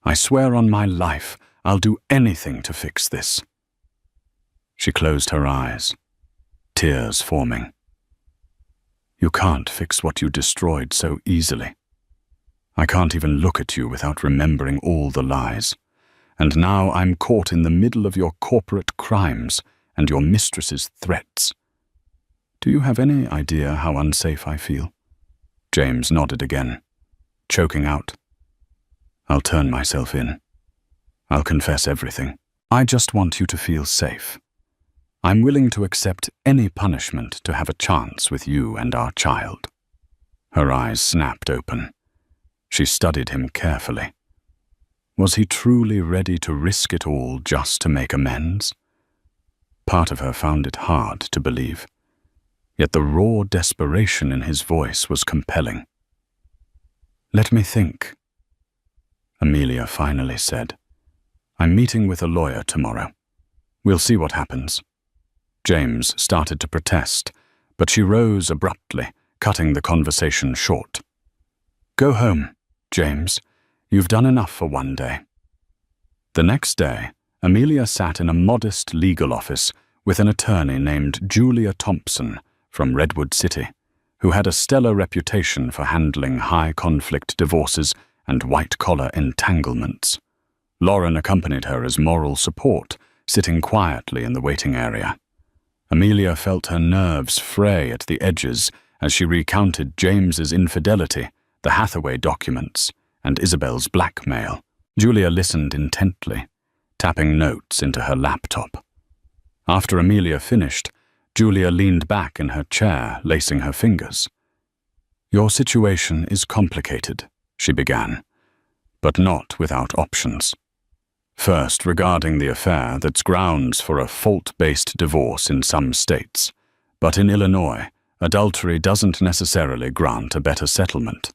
I swear on my life I'll do anything to fix this." She closed her eyes, tears forming. "You can't fix what you destroyed so easily. I can't even look at you without remembering all the lies. And now I'm caught in the middle of your corporate crimes and your mistress's threats. Do you have any idea how unsafe I feel?" James nodded again, choking out. "I'll turn myself in. I'll confess everything. I just want you to feel safe. I'm willing to accept any punishment to have a chance with you and our child." Her eyes snapped open. She studied him carefully. Was he truly ready to risk it all just to make amends? Part of her found it hard to believe. Yet the raw desperation in his voice was compelling. "Let me think," Amelia finally said. "I'm meeting with a lawyer tomorrow. We'll see what happens." James started to protest, but she rose abruptly, cutting the conversation short. "Go home, James. You've done enough for one day." The next day, Amelia sat in a modest legal office with an attorney named Julia Thompson from Redwood City, who had a stellar reputation for handling high-conflict divorces and white-collar entanglements. Lauren accompanied her as moral support, sitting quietly in the waiting area. Amelia felt her nerves fray at the edges as she recounted James's infidelity, the Hathaway documents, and Isabel's blackmail. Julia listened intently, tapping notes into her laptop. After Amelia finished, Julia leaned back in her chair, lacing her fingers. "Your situation is complicated," she began, "but not without options. First, regarding the affair, that's grounds for a fault-based divorce in some states, but in Illinois, adultery doesn't necessarily grant a better settlement.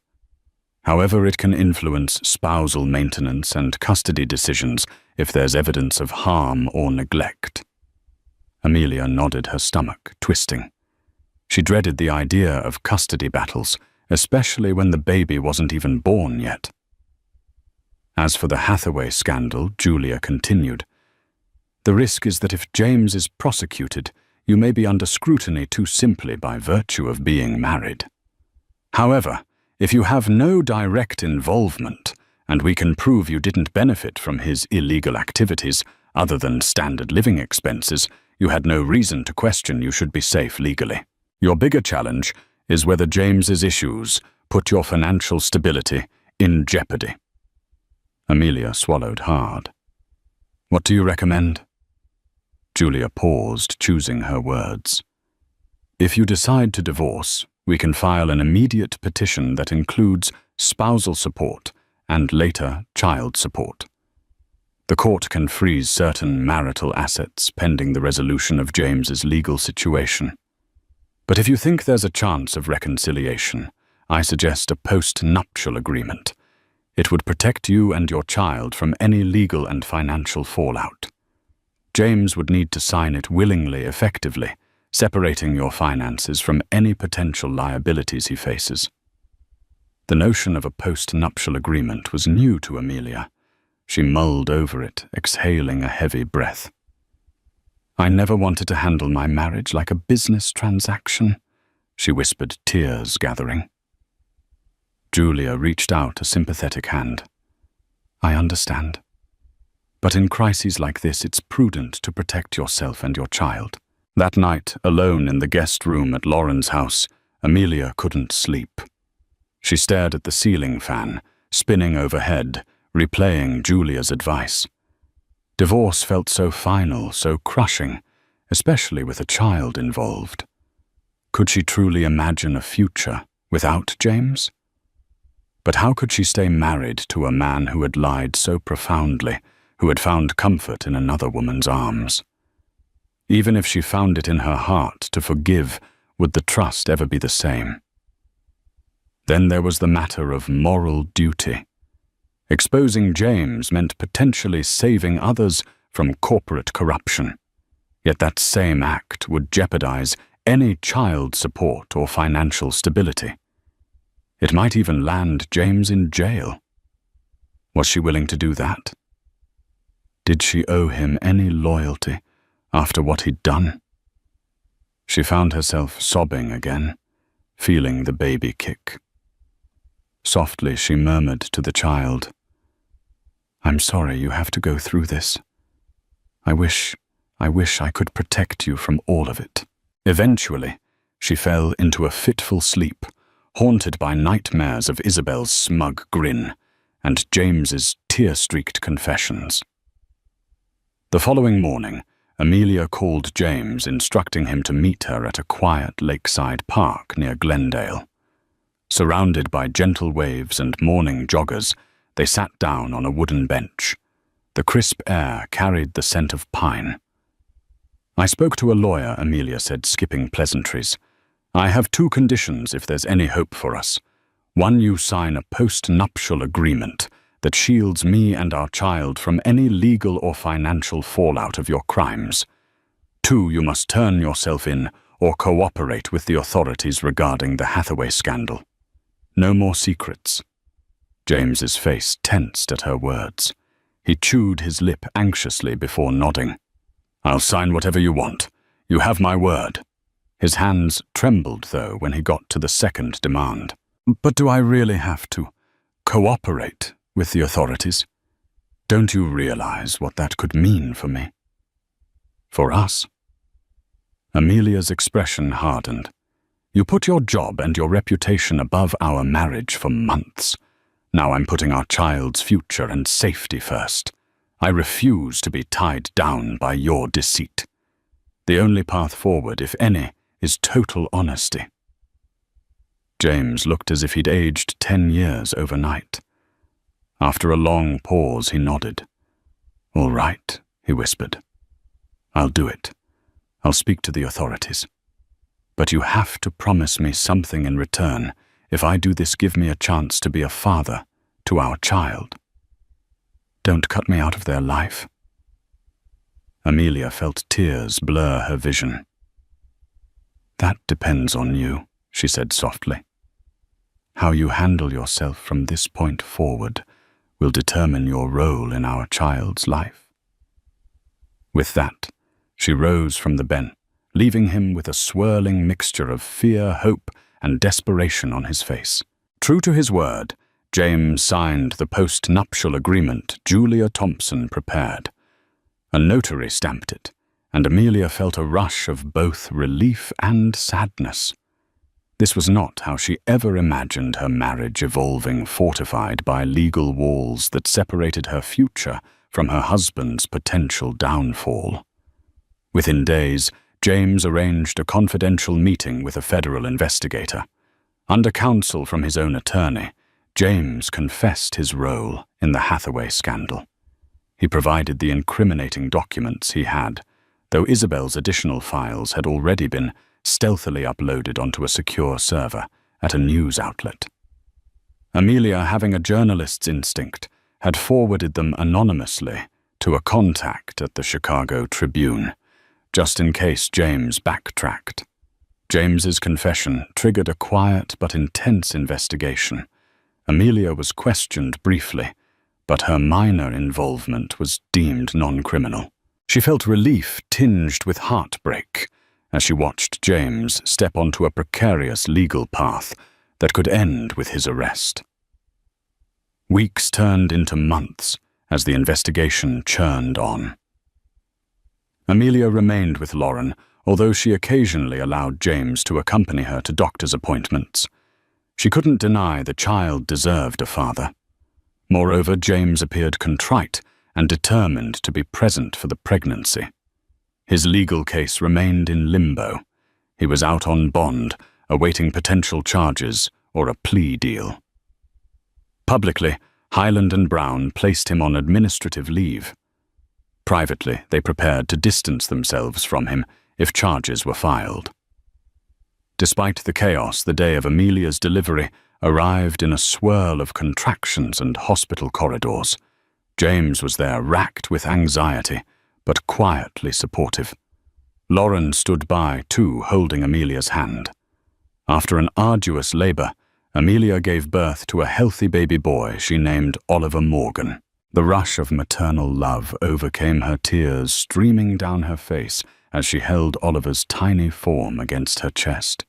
However, it can influence spousal maintenance and custody decisions if there's evidence of harm or neglect." Amelia nodded, her stomach twisting. She dreaded the idea of custody battles, especially when the baby wasn't even born yet. As for the Hathaway scandal, Julia continued, "The risk is that if James is prosecuted, you may be under scrutiny too simply by virtue of being married. However, if you have no direct involvement, and we can prove you didn't benefit from his illegal activities other than standard living expenses, you had no reason to question you should be safe legally. Your bigger challenge is whether James's issues put your financial stability in jeopardy." Amelia swallowed hard. "What do you recommend?" Julia paused, choosing her words. "If you decide to divorce, we can file an immediate petition that includes spousal support and later child support. The court can freeze certain marital assets pending the resolution of James's legal situation. But if you think there's a chance of reconciliation, I suggest a post-nuptial agreement. It would protect you and your child from any legal and financial fallout. James would need to sign it willingly, effectively, separating your finances from any potential liabilities he faces." The notion of a post-nuptial agreement was new to Amelia. She mulled over it, exhaling a heavy breath. "I never wanted to handle my marriage like a business transaction," she whispered, tears gathering. Julia reached out a sympathetic hand. "I understand. But in crises like this, it's prudent to protect yourself and your child." That night, alone in the guest room at Lauren's house, Amelia couldn't sleep. She stared at the ceiling fan, spinning overhead, replaying Julia's advice. Divorce felt so final, so crushing, especially with a child involved. Could she truly imagine a future without James? But how could she stay married to a man who had lied so profoundly, who had found comfort in another woman's arms? Even if she found it in her heart to forgive, would the trust ever be the same? Then there was the matter of moral duty. Exposing James meant potentially saving others from corporate corruption. Yet that same act would jeopardize any child support or financial stability. It might even land James in jail. Was she willing to do that? Did she owe him any loyalty after what he'd done? She found herself sobbing again, feeling the baby kick. Softly she murmured to the child, "I'm sorry you have to go through this. I wish I could protect you from all of it." Eventually, she fell into a fitful sleep, haunted by nightmares of Isabel's smug grin and James's tear-streaked confessions. The following morning, Amelia called James, instructing him to meet her at a quiet lakeside park near Glendale. Surrounded by gentle waves and morning joggers, they sat down on a wooden bench. The crisp air carried the scent of pine. "I spoke to a lawyer," Amelia said, skipping pleasantries. "I have 2 conditions if there's any hope for us. 1, you sign a post-nuptial agreement that shields me and our child from any legal or financial fallout of your crimes. 2, you must turn yourself in or cooperate with the authorities regarding the Hathaway scandal. No more secrets." James's face tensed at her words. He chewed his lip anxiously before nodding. "I'll sign whatever you want. You have my word." His hands trembled, though, when he got to the second demand. "But do I really have to cooperate with the authorities?" Don't you realize what that could mean for me? For us? Amelia's expression hardened. You put your job and your reputation above our marriage for months. Now I'm putting our child's future and safety first. I refuse to be tied down by your deceit. The only path forward, if any, is total honesty. James looked as if he'd aged 10 years overnight. After a long pause, he nodded. All right, he whispered. I'll do it. I'll speak to the authorities. But you have to promise me something in return. If I do this, give me a chance to be a father to our child. Don't cut me out of their life. Amelia felt tears blur her vision. That depends on you, she said softly. How you handle yourself from this point forward will determine your role in our child's life. With that, she rose from the bench, leaving him with a swirling mixture of fear, hope, and desperation on his face. True to his word, James signed the post-nuptial agreement Julia Thompson prepared. A notary stamped it, and Amelia felt a rush of both relief and sadness. This was not how she ever imagined her marriage evolving, fortified by legal walls that separated her future from her husband's potential downfall. Within days, James arranged a confidential meeting with a federal investigator. Under counsel from his own attorney, James confessed his role in the Hathaway scandal. He provided the incriminating documents he had, though Isabel's additional files had already been stealthily uploaded onto a secure server at a news outlet. Amelia, having a journalist's instinct, had forwarded them anonymously to a contact at the Chicago Tribune, just in case James backtracked. James's confession triggered a quiet but intense investigation. Amelia was questioned briefly, but her minor involvement was deemed non-criminal. She felt relief tinged with heartbreak as she watched James step onto a precarious legal path that could end with his arrest. Weeks turned into months as the investigation churned on. Amelia remained with Lauren, although she occasionally allowed James to accompany her to doctor's appointments. She couldn't deny the child deserved a father. Moreover, James appeared contrite and determined to be present for the pregnancy. His legal case remained in limbo. He was out on bond, awaiting potential charges or a plea deal. Publicly, Highland and Brown placed him on administrative leave. Privately, they prepared to distance themselves from him if charges were filed. Despite the chaos, the day of Amelia's delivery arrived in a swirl of contractions and hospital corridors. James was there, racked with anxiety, but quietly supportive. Lauren stood by, too, holding Amelia's hand. After an arduous labor, Amelia gave birth to a healthy baby boy she named Oliver Morgan. The rush of maternal love overcame her tears streaming down her face as she held Oliver's tiny form against her chest.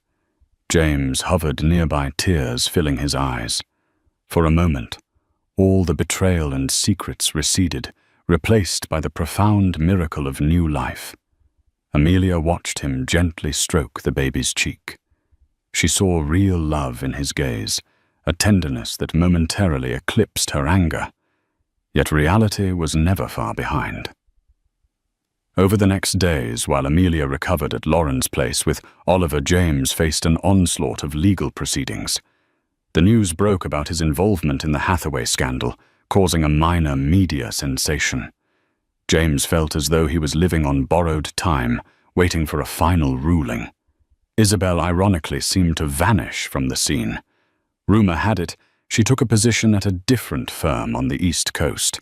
James hovered nearby, tears filling his eyes. For a moment, all the betrayal and secrets receded, replaced by the profound miracle of new life. Amelia watched him gently stroke the baby's cheek. She saw real love in his gaze, a tenderness that momentarily eclipsed her anger. Yet reality was never far behind. Over the next days, while Amelia recovered at Lauren's place with Oliver, James faced an onslaught of legal proceedings. The news broke about his involvement in the Hathaway scandal, causing a minor media sensation. James felt as though he was living on borrowed time, waiting for a final ruling. Isabel ironically seemed to vanish from the scene. Rumor had it she took a position at a different firm on the East Coast.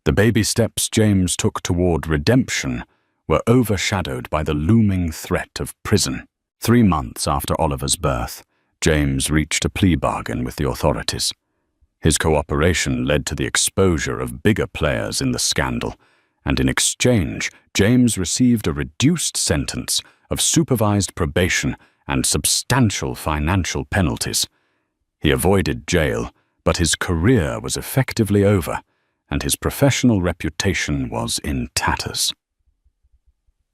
The baby steps James took toward redemption were overshadowed by the looming threat of prison. 3 months after Oliver's birth, James reached a plea bargain with the authorities. His cooperation led to the exposure of bigger players in the scandal, and in exchange, James received a reduced sentence of supervised probation and substantial financial penalties. He avoided jail, but his career was effectively over, and his professional reputation was in tatters.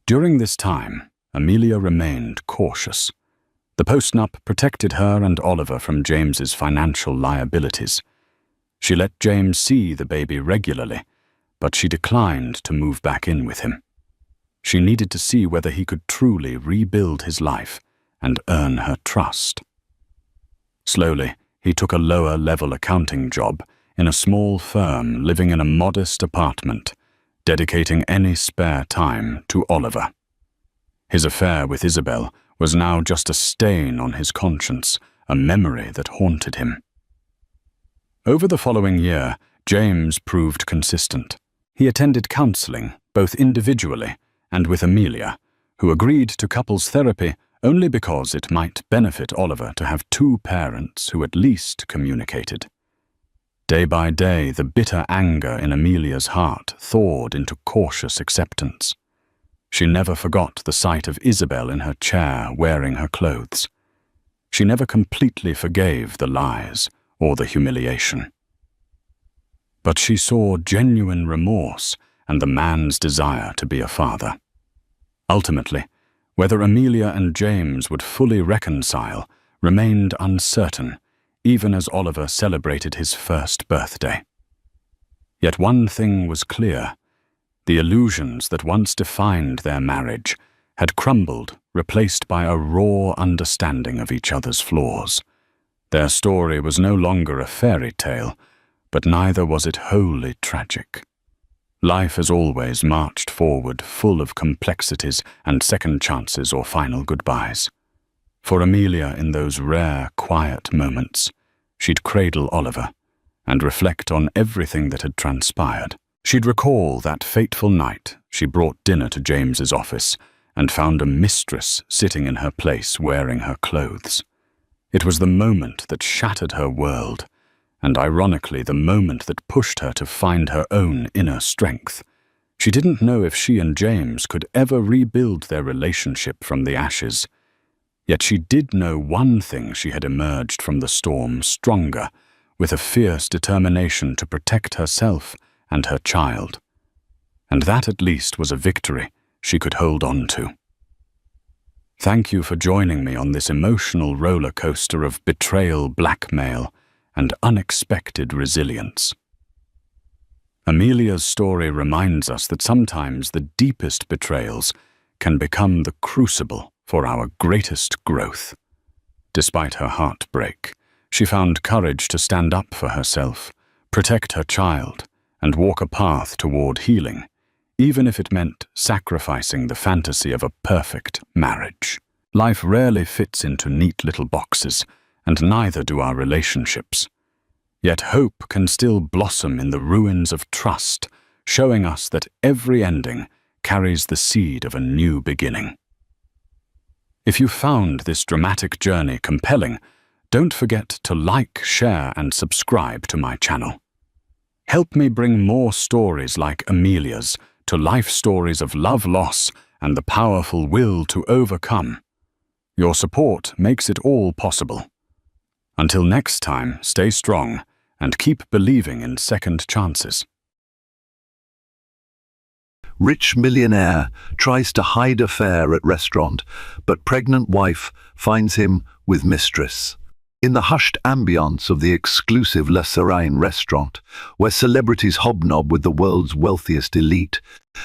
During this time, Amelia remained cautious. The postnup protected her and Oliver from James's financial liabilities. She let James see the baby regularly, but she declined to move back in with him. She needed to see whether he could truly rebuild his life and earn her trust. Slowly, he took a lower-level accounting job in a small firm living in a modest apartment, dedicating any spare time to Oliver. His affair with Isabel was now just a stain on his conscience, a memory that haunted him. Over the following year, James proved consistent. He attended counseling, both individually and with Amelia, who agreed to couples therapy only because it might benefit Oliver to have two parents who at least communicated. Day by day, the bitter anger in Amelia's heart thawed into cautious acceptance. She never forgot the sight of Isabel in her chair wearing her clothes. She never completely forgave the lies or the humiliation. But she saw genuine remorse and the man's desire to be a father. Ultimately, whether Amelia and James would fully reconcile remained uncertain, even as Oliver celebrated his first birthday. Yet one thing was clear. The illusions that once defined their marriage had crumbled, replaced by a raw understanding of each other's flaws. Their story was no longer a fairy tale, but neither was it wholly tragic. Life has always marched forward full of complexities and second chances or final goodbyes. For Amelia, in those rare, quiet moments, she'd cradle Oliver and reflect on everything that had transpired. She'd recall that fateful night she brought dinner to James's office and found a mistress sitting in her place wearing her clothes. It was the moment that shattered her world, and ironically the moment that pushed her to find her own inner strength. She didn't know if she and James could ever rebuild their relationship from the ashes. Yet she did know one thing: she had emerged from the storm stronger, with a fierce determination to protect herself and her child. And that at least was a victory she could hold on to. Thank you for joining me on this emotional roller coaster of betrayal, blackmail, and unexpected resilience. Amelia's story reminds us that sometimes the deepest betrayals can become the crucible for our greatest growth. Despite her heartbreak, she found courage to stand up for herself, protect her child, and walk a path toward healing, even if it meant sacrificing the fantasy of a perfect marriage. Life rarely fits into neat little boxes, and neither do our relationships. Yet hope can still blossom in the ruins of trust, showing us that every ending carries the seed of a new beginning. If you found this dramatic journey compelling, don't forget to like, share, and subscribe to my channel. Help me bring more stories like Amelia's to life stories of love, loss, and the powerful will to overcome. Your support makes it all possible. Until next time, stay strong and keep believing in second chances. Rich millionaire tries to hide affair at restaurant, but pregnant wife finds him with mistress. In the hushed ambience of the exclusive Le Serene restaurant, where celebrities hobnob with the world's wealthiest elite,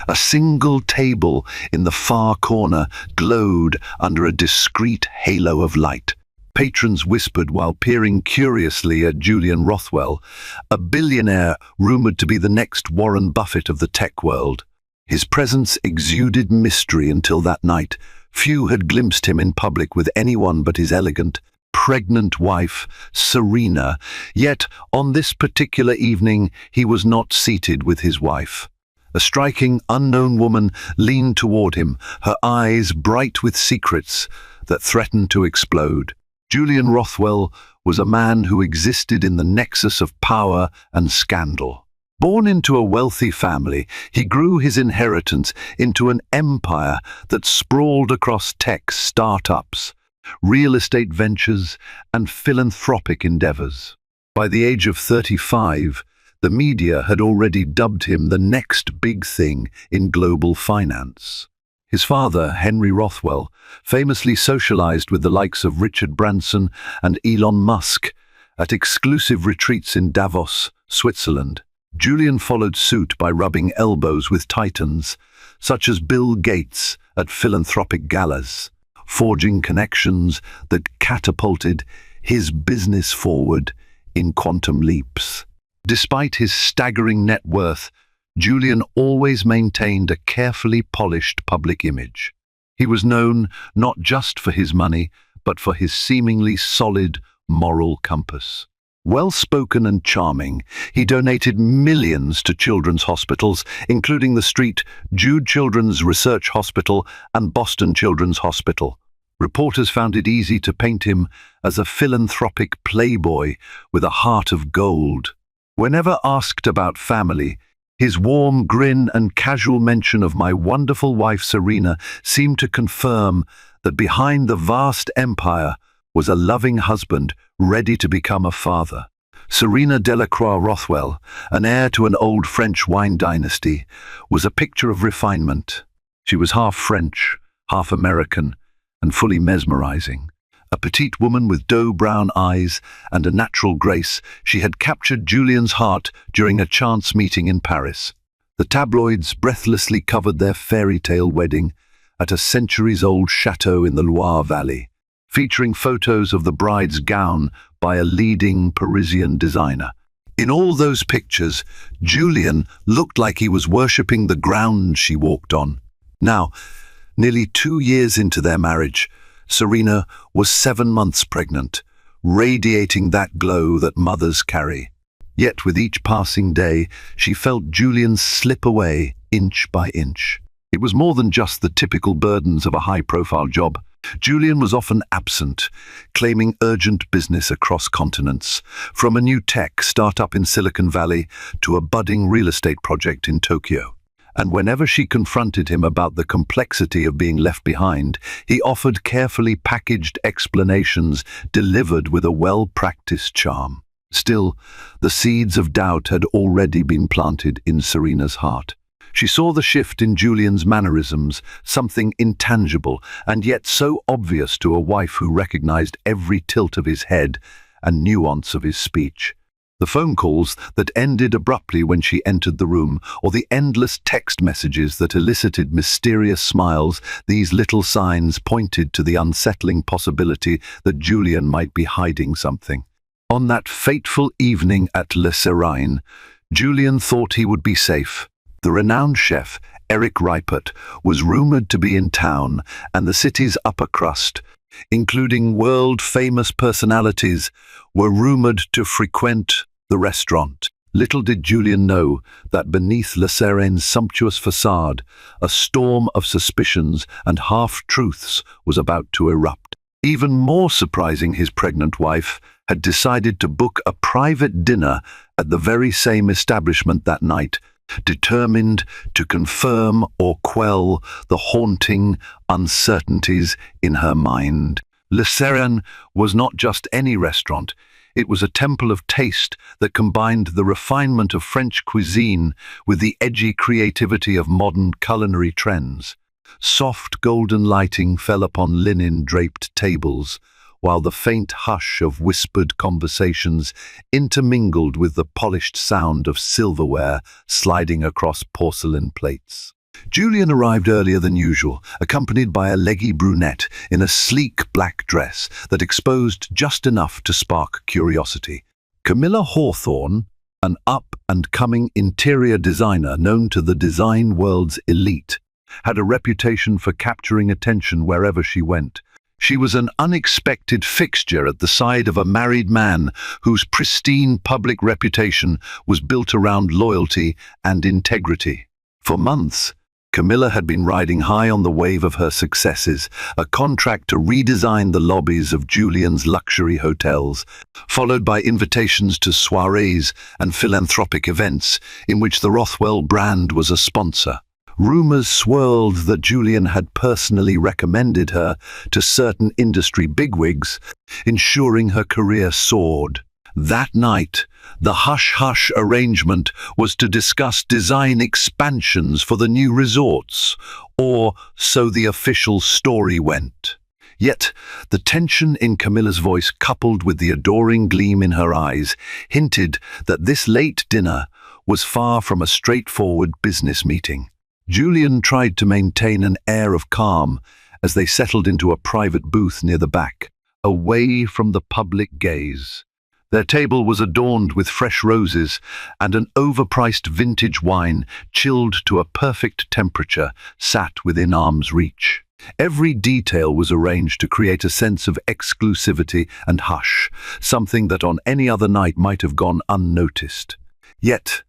a single table in the far corner glowed under a discreet halo of light. Patrons whispered while peering curiously at Julian Rothwell, a billionaire rumored to be the next Warren Buffett of the tech world. His presence exuded mystery until that night. Few had glimpsed him in public with anyone but his elegant, pregnant wife, Serena, yet on this particular evening he was not seated with his wife. A striking, unknown woman leaned toward him, her eyes bright with secrets that threatened to explode. Julian Rothwell was a man who existed in the nexus of power and scandal. Born into a wealthy family, he grew his inheritance into an empire that sprawled across tech startups, real estate ventures, and philanthropic endeavors. By the age of 35, The media had already dubbed him the next big thing in global finance. His father, Henry Rothwell, famously socialized with the likes of Richard Branson and Elon Musk at exclusive retreats in Davos, Switzerland. Julian followed suit by rubbing elbows with titans, such as Bill Gates, at philanthropic galas, forging connections that catapulted his business forward in quantum leaps. Despite his staggering net worth, Julian always maintained a carefully polished public image. He was known not just for his money, but for his seemingly solid moral compass. Well-spoken and charming, he donated millions to children's hospitals, including the St. Jude Children's Research Hospital and Boston Children's Hospital. Reporters found it easy to paint him as a philanthropic playboy with a heart of gold. Whenever asked about family, his warm grin and casual mention of "my wonderful wife Serena" seemed to confirm that behind the vast empire was a loving husband ready to become a father. Serena Delacroix Rothwell, an heir to an old French wine dynasty, was a picture of refinement. She was half French, half American, and fully mesmerizing. A petite woman with dough-brown eyes and a natural grace, she had captured Julian's heart during a chance meeting in Paris. The tabloids breathlessly covered their fairy tale wedding at a centuries-old chateau in the Loire Valley, featuring photos of the bride's gown by a leading Parisian designer. In all those pictures, Julian looked like he was worshipping the ground she walked on. Now, nearly 2 years into their marriage, Serena was 7 months pregnant, radiating that glow that mothers carry. Yet with each passing day, she felt Julian slip away inch by inch. It was more than just the typical burdens of a high-profile job. Julian was often absent, claiming urgent business across continents, from a new tech startup in Silicon Valley to a budding real estate project in Tokyo. And whenever she confronted him about the complexity of being left behind, he offered carefully packaged explanations delivered with a well-practiced charm. Still, the seeds of doubt had already been planted in Serena's heart. She saw the shift in Julian's mannerisms, something intangible and yet so obvious to a wife who recognized every tilt of his head and nuance of his speech. The phone calls that ended abruptly when she entered the room, or the endless text messages that elicited mysterious smiles, these little signs pointed to the unsettling possibility that Julian might be hiding something. On that fateful evening at Le Serine, Julian thought he would be safe. The renowned chef, Eric Ripert, was rumored to be in town, and the city's upper crust, including world-famous personalities, were rumored to frequent the restaurant. Little did Julian know that beneath Le Serine's sumptuous facade, a storm of suspicions and half-truths was about to erupt. Even more surprising, his pregnant wife had decided to book a private dinner at the very same establishment that night, determined to confirm or quell the haunting uncertainties in her mind. Le Serine was not just any restaurant. It was a temple of taste that combined the refinement of French cuisine with the edgy creativity of modern culinary trends. Soft golden lighting fell upon linen-draped tables, while the faint hush of whispered conversations intermingled with the polished sound of silverware sliding across porcelain plates. Julian arrived earlier than usual, accompanied by a leggy brunette in a sleek black dress that exposed just enough to spark curiosity. Camilla Hawthorne, an up-and-coming interior designer known to the design world's elite, had a reputation for capturing attention wherever she went. She was an unexpected fixture at the side of a married man whose pristine public reputation was built around loyalty and integrity. For months, Camilla had been riding high on the wave of her successes, a contract to redesign the lobbies of Julian's luxury hotels, followed by invitations to soirees and philanthropic events in which the Rothwell brand was a sponsor. Rumors swirled that Julian had personally recommended her to certain industry bigwigs, ensuring her career soared. That night, the hush-hush arrangement was to discuss design expansions for the new resorts, or so the official story went. Yet, the tension in Camilla's voice, coupled with the adoring gleam in her eyes, hinted that this late dinner was far from a straightforward business meeting. Julian tried to maintain an air of calm as they settled into a private booth near the back, away from the public gaze. Their table was adorned with fresh roses, and an overpriced vintage wine, chilled to a perfect temperature, sat within arm's reach. Every detail was arranged to create a sense of exclusivity and hush, something that on any other night might have gone unnoticed. Yet,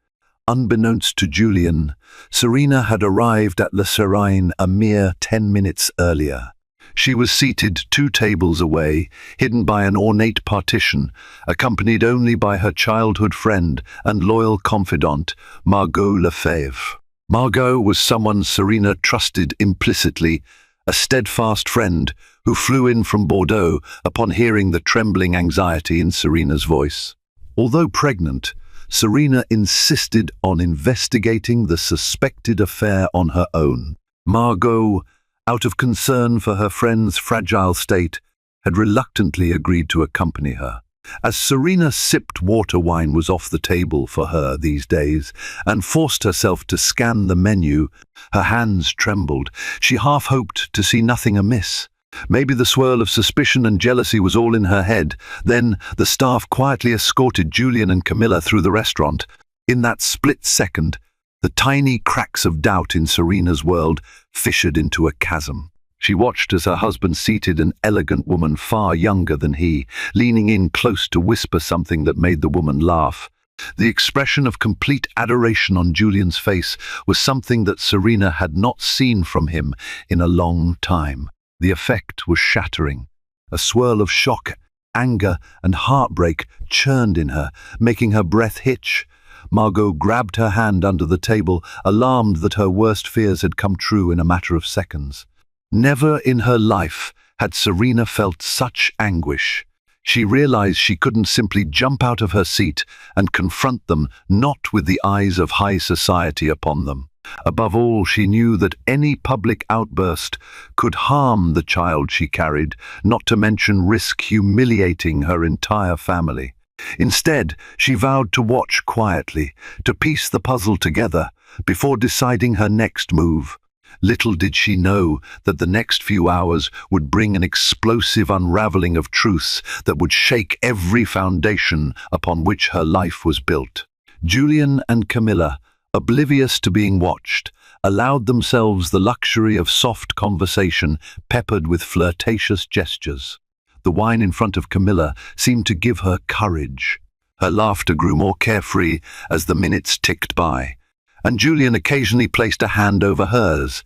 unbeknownst to Julian, Serena had arrived at Le Serine a mere 10 minutes earlier. She was seated 2 tables away, hidden by an ornate partition, accompanied only by her childhood friend and loyal confidant, Margot Lefebvre. Margot was someone Serena trusted implicitly, a steadfast friend who flew in from Bordeaux upon hearing the trembling anxiety in Serena's voice. Although pregnant, Serena insisted on investigating the suspected affair on her own. Margot, out of concern for her friend's fragile state, had reluctantly agreed to accompany her. As Serena sipped water, wine was off the table for her these days, and forced herself to scan the menu. Her hands trembled. She half hoped to see nothing amiss. Maybe the swirl of suspicion and jealousy was all in her head. Then the staff quietly escorted Julian and Camilla through the restaurant. In that split second, the tiny cracks of doubt in Serena's world fissured into a chasm. She watched as her husband seated an elegant woman far younger than he, leaning in close to whisper something that made the woman laugh. The expression of complete adoration on Julian's face was something that Serena had not seen from him in a long time. The effect was shattering. A swirl of shock, anger, and heartbreak churned in her, making her breath hitch. Margot grabbed her hand under the table, alarmed that her worst fears had come true in a matter of seconds. Never in her life had Serena felt such anguish. She realized she couldn't simply jump out of her seat and confront them, not with the eyes of high society upon them. Above all, she knew that any public outburst could harm the child she carried, not to mention risk humiliating her entire family. Instead, she vowed to watch quietly, to piece the puzzle together, before deciding her next move. Little did she know that the next few hours would bring an explosive unraveling of truths that would shake every foundation upon which her life was built. Julian and Camilla, oblivious to being watched, allowed themselves the luxury of soft conversation peppered with flirtatious gestures. The wine in front of Camilla seemed to give her courage. Her laughter grew more carefree as the minutes ticked by, and Julian occasionally placed a hand over hers,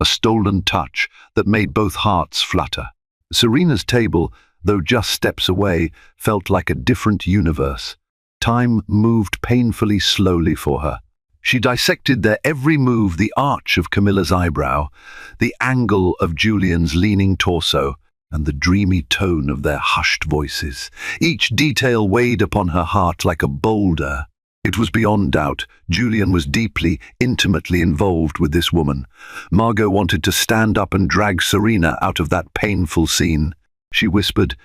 a stolen touch that made both hearts flutter. Serena's table, though just steps away, felt like a different universe. Time moved painfully slowly for her. She dissected their every move, the arch of Camilla's eyebrow, the angle of Julian's leaning torso, and the dreamy tone of their hushed voices. Each detail weighed upon her heart like a boulder. It was beyond doubt Julian was deeply, intimately involved with this woman. Margot wanted to stand up and drag Serena out of that painful scene. She whispered,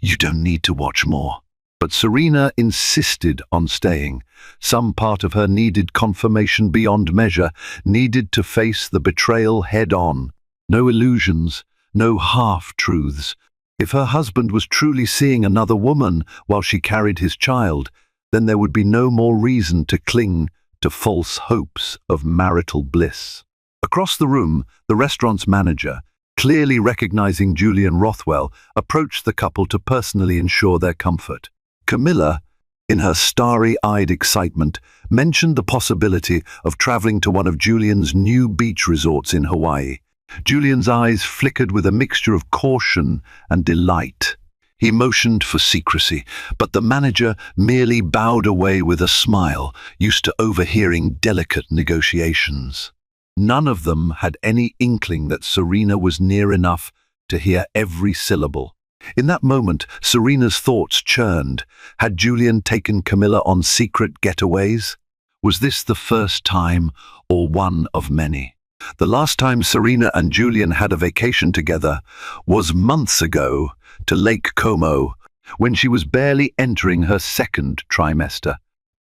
"You don't need to watch more." But Serena insisted on staying. Some part of her needed confirmation beyond measure, needed to face the betrayal head-on. No illusions, no half-truths. If her husband was truly seeing another woman while she carried his child, then there would be no more reason to cling to false hopes of marital bliss. Across the room, the restaurant's manager, clearly recognizing Julian Rothwell, approached the couple to personally ensure their comfort. Camilla, in her starry-eyed excitement, mentioned the possibility of traveling to one of Julian's new beach resorts in Hawaii. Julian's eyes flickered with a mixture of caution and delight. He motioned for secrecy, but the manager merely bowed away with a smile, used to overhearing delicate negotiations. None of them had any inkling that Serena was near enough to hear every syllable. In that moment, Serena's thoughts churned. Had Julian taken Camilla on secret getaways? Was this the first time, or one of many? The last time Serena and Julian had a vacation together was months ago to Lake Como, when she was barely entering her second trimester.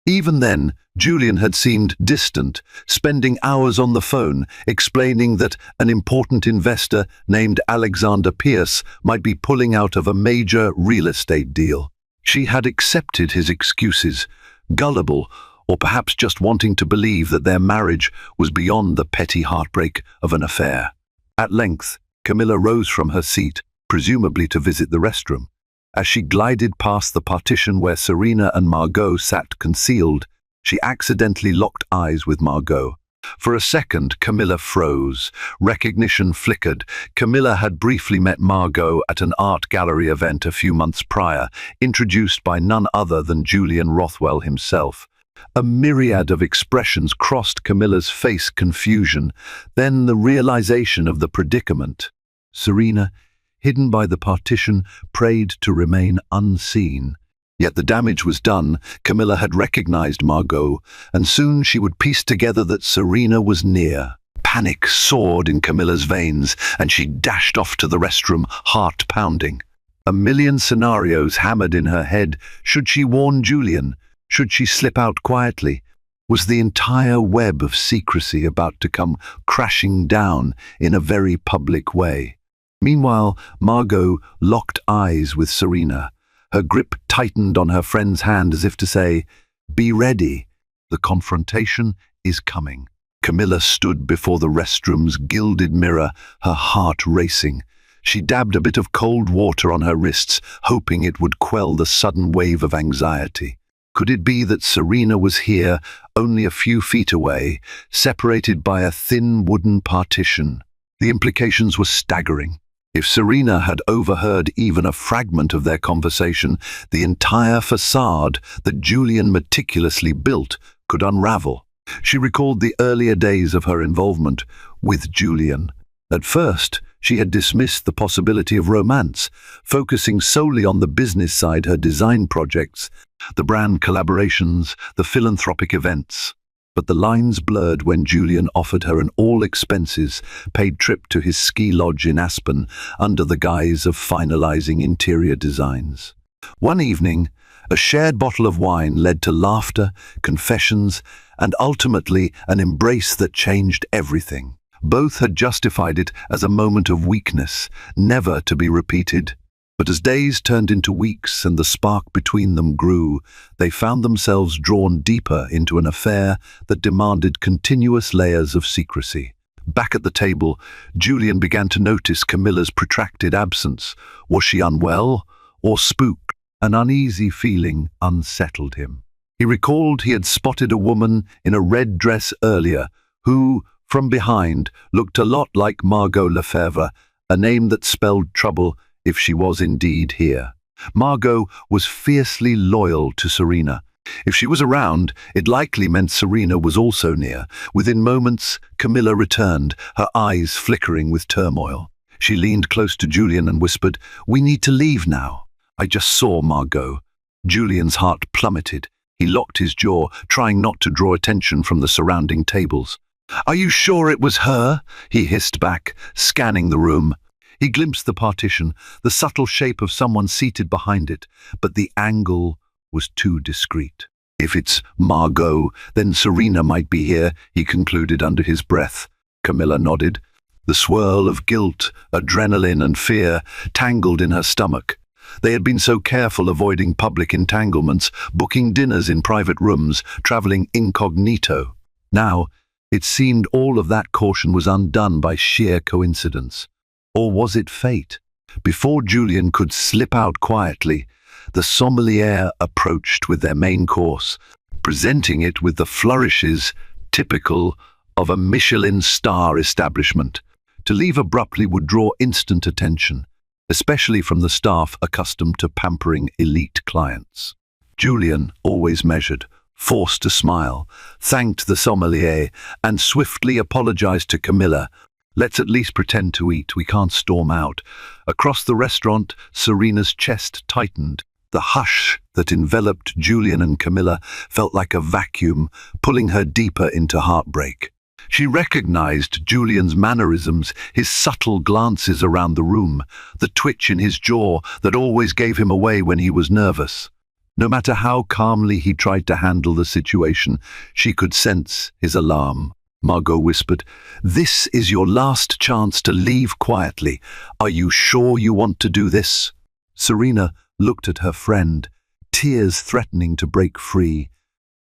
Even then, Julian had seemed distant, spending hours on the phone explaining that an important investor named Alexander Pierce might be pulling out of a major real estate deal. She had accepted his excuses, gullible, or perhaps just wanting to believe that their marriage was beyond the petty heartbreak of an affair. At length, Camilla rose from her seat, presumably to visit the restroom. As she glided past the partition where Serena and Margot sat concealed, she accidentally locked eyes with Margot. For a second, Camilla froze. Recognition flickered. Camilla had briefly met Margot at an art gallery event a few months prior, introduced by none other than Julian Rothwell himself. A myriad of expressions crossed Camilla's face: confusion, then the realization of the predicament. Serena, hidden by the partition, prayed to remain unseen. Yet the damage was done. Camilla had recognized Margot, and soon she would piece together that Serena was near. Panic soared in Camilla's veins, and she dashed off to the restroom, heart pounding. A million scenarios hammered in her head. Should she warn Julian? Should she slip out quietly? Was the entire web of secrecy about to come crashing down in a very public way? Meanwhile, Margot locked eyes with Serena. Her grip tightened on her friend's hand as if to say, "Be ready. The confrontation is coming." Camilla stood before the restroom's gilded mirror, her heart racing. She dabbed a bit of cold water on her wrists, hoping it would quell the sudden wave of anxiety. Could it be that Serena was here, only a few feet away, separated by a thin wooden partition? The implications were staggering. If Serena had overheard even a fragment of their conversation, the entire facade that Julian meticulously built could unravel. She recalled the earlier days of her involvement with Julian. At first, she had dismissed the possibility of romance, focusing solely on the business side: her design projects, the brand collaborations, the philanthropic events. But the lines blurred when Julian offered her an all-expenses-paid trip to his ski lodge in Aspen under the guise of finalizing interior designs. One evening, a shared bottle of wine led to laughter, confessions, and ultimately an embrace that changed everything. Both had justified it as a moment of weakness, never to be repeated. But as days turned into weeks and the spark between them grew, they found themselves drawn deeper into an affair that demanded continuous layers of secrecy. Back at the table, Julian began to notice Camilla's protracted absence. Was she unwell or spooked? An uneasy feeling unsettled him. He recalled he had spotted a woman in a red dress earlier who, from behind, looked a lot like Margot Lefebvre, a name that spelled trouble if she was indeed here. Margot was fiercely loyal to Serena. If she was around, it likely meant Serena was also near. Within moments, Camilla returned, her eyes flickering with turmoil. She leaned close to Julian and whispered, "We need to leave now." "I just saw Margot." Julian's heart plummeted. He locked his jaw, trying not to draw attention from the surrounding tables. "Are you sure it was her?" he hissed back, scanning the room. He glimpsed the partition, the subtle shape of someone seated behind it, but the angle was too discreet. "If it's Margot, then Serena might be here," he concluded under his breath. Camilla nodded. The swirl of guilt, adrenaline, and fear tangled in her stomach. They had been so careful avoiding public entanglements, booking dinners in private rooms, traveling incognito. Now, it seemed all of that caution was undone by sheer coincidence. Or was it fate? Before Julian could slip out quietly, the sommelier approached with their main course, presenting it with the flourishes typical of a Michelin star establishment. To leave abruptly would draw instant attention, especially from the staff accustomed to pampering elite clients. Julian, always measured, forced a smile, thanked the sommelier, and swiftly apologized to Camilla, Let's at least pretend to eat. We can't storm out. Across the restaurant, Serena's chest tightened. The hush that enveloped Julian and Camilla felt like a vacuum, pulling her deeper into heartbreak. She recognized Julian's mannerisms, his subtle glances around the room, the twitch in his jaw that always gave him away when he was nervous. No matter how calmly he tried to handle the situation, she could sense his alarm. Margot whispered, "This is your last chance to leave quietly. Are you sure you want to do this?" Serena looked at her friend, tears threatening to break free.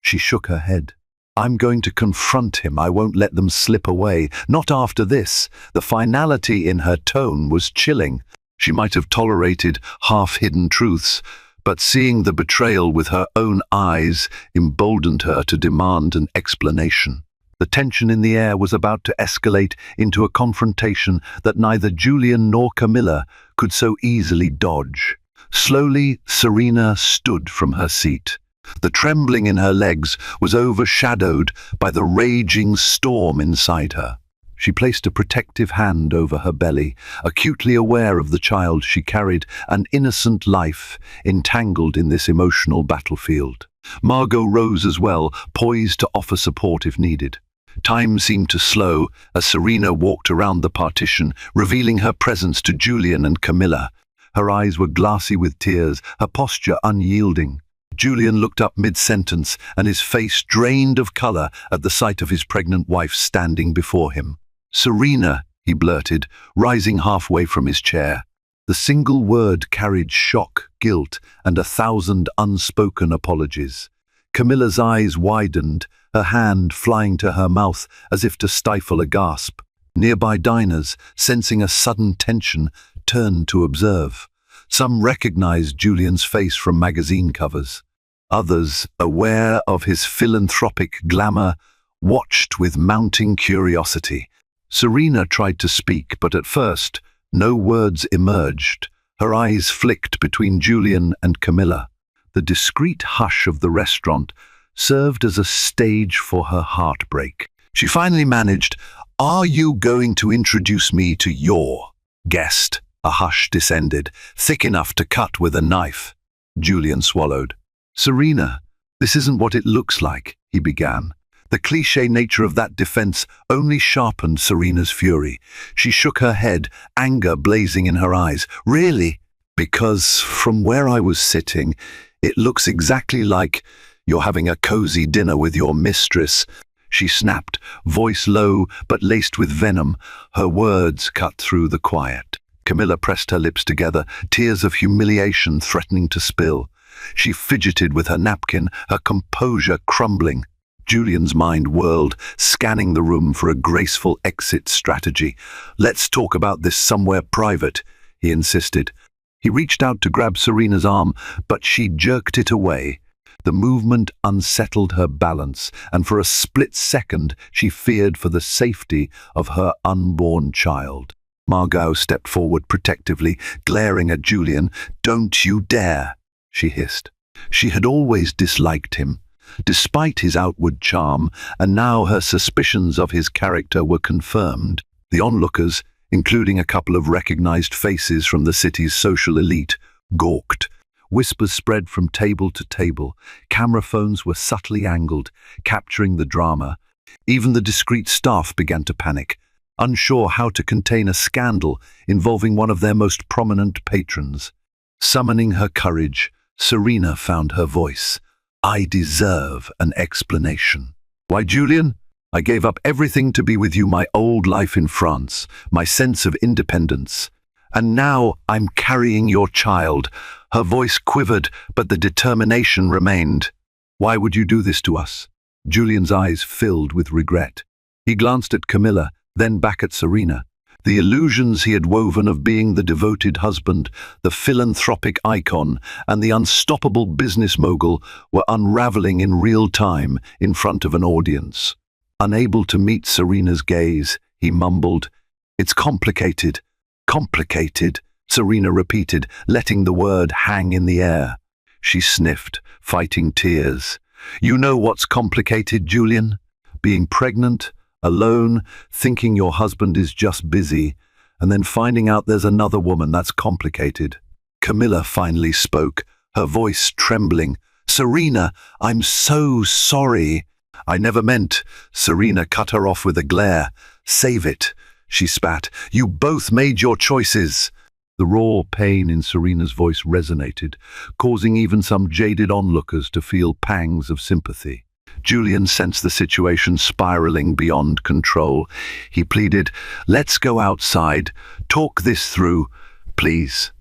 She shook her head. "I'm going to confront him. I won't let them slip away. Not after this." The finality in her tone was chilling. She might have tolerated half-hidden truths, but seeing the betrayal with her own eyes emboldened her to demand an explanation. The tension in the air was about to escalate into a confrontation that neither Julian nor Camilla could so easily dodge. Slowly, Serena stood from her seat. The trembling in her legs was overshadowed by the raging storm inside her. She placed a protective hand over her belly, acutely aware of the child she carried, an innocent life entangled in this emotional battlefield. Margot rose as well, poised to offer support if needed. Time seemed to slow as Serena walked around the partition, revealing her presence to Julian and Camilla. Her eyes were glassy with tears, her posture unyielding. Julian looked up mid-sentence, and his face drained of color at the sight of his pregnant wife standing before him. "Serena," he blurted, rising halfway from his chair. The single word carried shock, guilt, and 1,000 unspoken apologies. Camilla's eyes widened, her hand flying to her mouth as if to stifle a gasp. Nearby diners, sensing a sudden tension, turned to observe. Some recognized Julian's face from magazine covers. Others, aware of his philanthropic glamour, watched with mounting curiosity. Serena tried to speak, but at first, no words emerged. Her eyes flicked between Julian and Camilla. The discreet hush of the restaurant served as a stage for her heartbreak. She finally managed, "Are you going to introduce me to your guest?" A hush descended, thick enough to cut with a knife. Julian swallowed. "Serena, this isn't what it looks like," he began. The cliché nature of that defense only sharpened Serena's fury. She shook her head, anger blazing in her eyes. "Really? Because from where I was sitting, it looks exactly like you're having a cozy dinner with your mistress," she snapped, voice low but laced with venom. Her words cut through the quiet. Camilla pressed her lips together, tears of humiliation threatening to spill. She fidgeted with her napkin, her composure crumbling. Julian's mind whirled, scanning the room for a graceful exit strategy. "Let's talk about this somewhere private," he insisted. He reached out to grab Serena's arm, but she jerked it away. The movement unsettled her balance, and for a split second she feared for the safety of her unborn child. Margot stepped forward protectively, glaring at Julian. "Don't you dare," she hissed. She had always disliked him, despite his outward charm, and now her suspicions of his character were confirmed. The onlookers, including a couple of recognized faces from the city's social elite, gawked. Whispers spread from table to table. Camera phones were subtly angled, capturing the drama. Even the discreet staff began to panic, unsure how to contain a scandal involving one of their most prominent patrons. Summoning her courage, Serena found her voice. "I deserve an explanation." "Why, Julian? I gave up everything to be with you, my old life in France, my sense of independence. And now I'm carrying your child." Her voice quivered, but the determination remained. "Why would you do this to us?" Julian's eyes filled with regret. He glanced at Camilla, then back at Serena. The illusions he had woven of being the devoted husband, the philanthropic icon, and the unstoppable business mogul were unraveling in real time in front of an audience. Unable to meet Serena's gaze, he mumbled, "It's complicated, complicated," Serena repeated, letting the word hang in the air. She sniffed, fighting tears. "You know what's complicated, Julian? Being pregnant, Alone, thinking your husband is just busy, and then finding out there's another woman. That's complicated. Camilla finally spoke, her voice trembling. "Serena, I'm so sorry." "I never meant." Serena cut her off with a glare. "Save it," she spat. "You both made your choices." The raw pain in Serena's voice resonated, causing even some jaded onlookers to feel pangs of sympathy. Julian sensed the situation spiraling beyond control. He pleaded, "Let's go outside. Talk this through, please."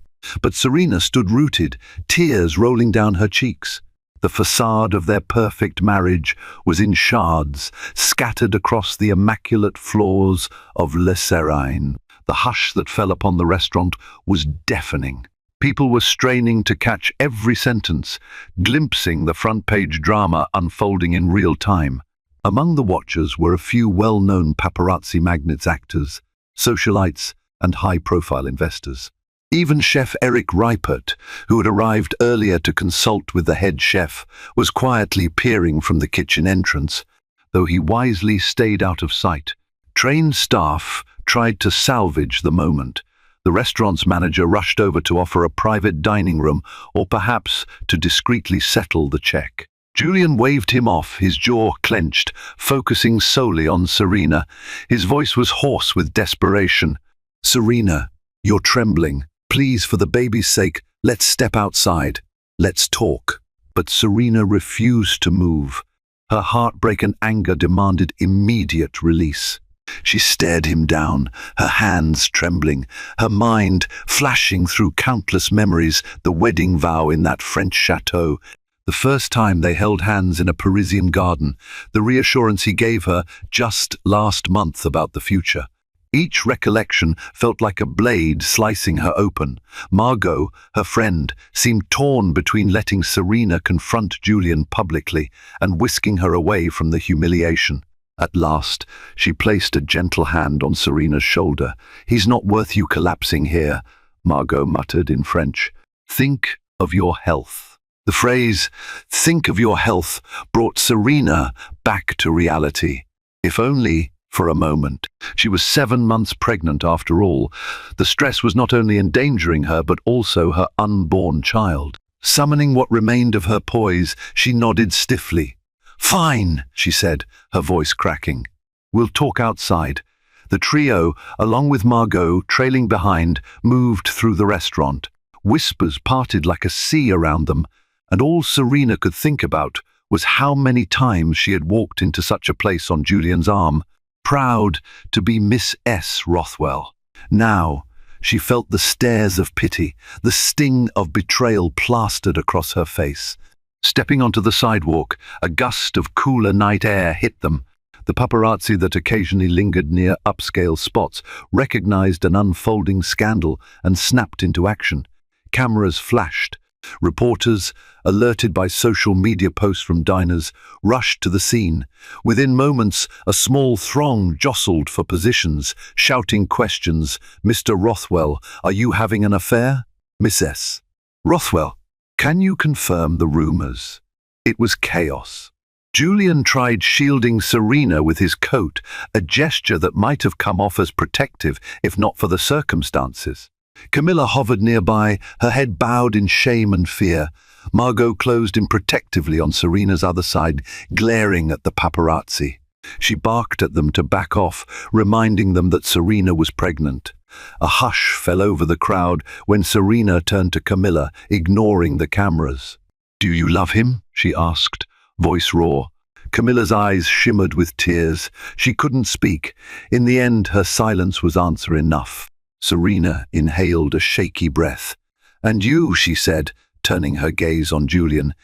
But Serena stood rooted, tears rolling down her cheeks. The facade of their perfect marriage was in shards, scattered across the immaculate floors of Le Serine. The hush that fell upon the restaurant was deafening. People were straining to catch every sentence, glimpsing the front-page drama unfolding in real time. Among the watchers were a few well-known paparazzi magnates, actors, socialites, and high-profile investors. Even Chef Eric Reipert, who had arrived earlier to consult with the head chef, was quietly peering from the kitchen entrance, though he wisely stayed out of sight. Trained staff tried to salvage the moment. The restaurant's manager rushed over to offer a private dining room, or perhaps to discreetly settle the check. Julian waved him off, his jaw clenched, focusing solely on Serena. His voice was hoarse with desperation. "Serena, you're trembling. Please, for the baby's sake, let's step outside. Let's talk." But Serena refused to move. Her heartbreak and anger demanded immediate release. She stared him down, her hands trembling, her mind flashing through countless memories, the wedding vow in that French chateau, the first time they held hands in a Parisian garden, the reassurance he gave her just last month about the future. Each recollection felt like a blade slicing her open. Margot, her friend, seemed torn between letting Serena confront Julian publicly and whisking her away from the humiliation. At last, she placed a gentle hand on Serena's shoulder. "He's not worth you collapsing here," Margot muttered in French. "Think of your health." The phrase, "think of your health," brought Serena back to reality. If only for a moment. She was 7 months pregnant after all. The stress was not only endangering her, but also her unborn child. Summoning what remained of her poise, she nodded stiffly. "Fine," she said, her voice cracking. "We'll talk outside." The trio, along with Margot trailing behind, moved through the restaurant. Whispers parted like a sea around them, and all Serena could think about was how many times she had walked into such a place on Julian's arm, proud to be Miss S. Rothwell. Now, she felt the stares of pity, the sting of betrayal plastered across her face. Stepping onto the sidewalk, a gust of cooler night air hit them. The paparazzi that occasionally lingered near upscale spots recognized an unfolding scandal and snapped into action. Cameras flashed. Reporters, alerted by social media posts from diners, rushed to the scene. Within moments, a small throng jostled for positions, shouting questions. "Mr. Rothwell, are you having an affair?" "Miss S. Rothwell, can you confirm the rumors?" It was chaos. Julian tried shielding Serena with his coat, a gesture that might have come off as protective if not for the circumstances. Camilla hovered nearby, her head bowed in shame and fear. Margot closed in protectively on Serena's other side, glaring at the paparazzi. She barked at them to back off, reminding them that Serena was pregnant. A hush fell over the crowd when Serena turned to Camilla, ignoring the cameras. "Do you love him?" she asked, voice raw. Camilla's eyes shimmered with tears. She couldn't speak. In the end, her silence was answer enough. Serena inhaled a shaky breath. "And you," she said, turning her gaze on Julian,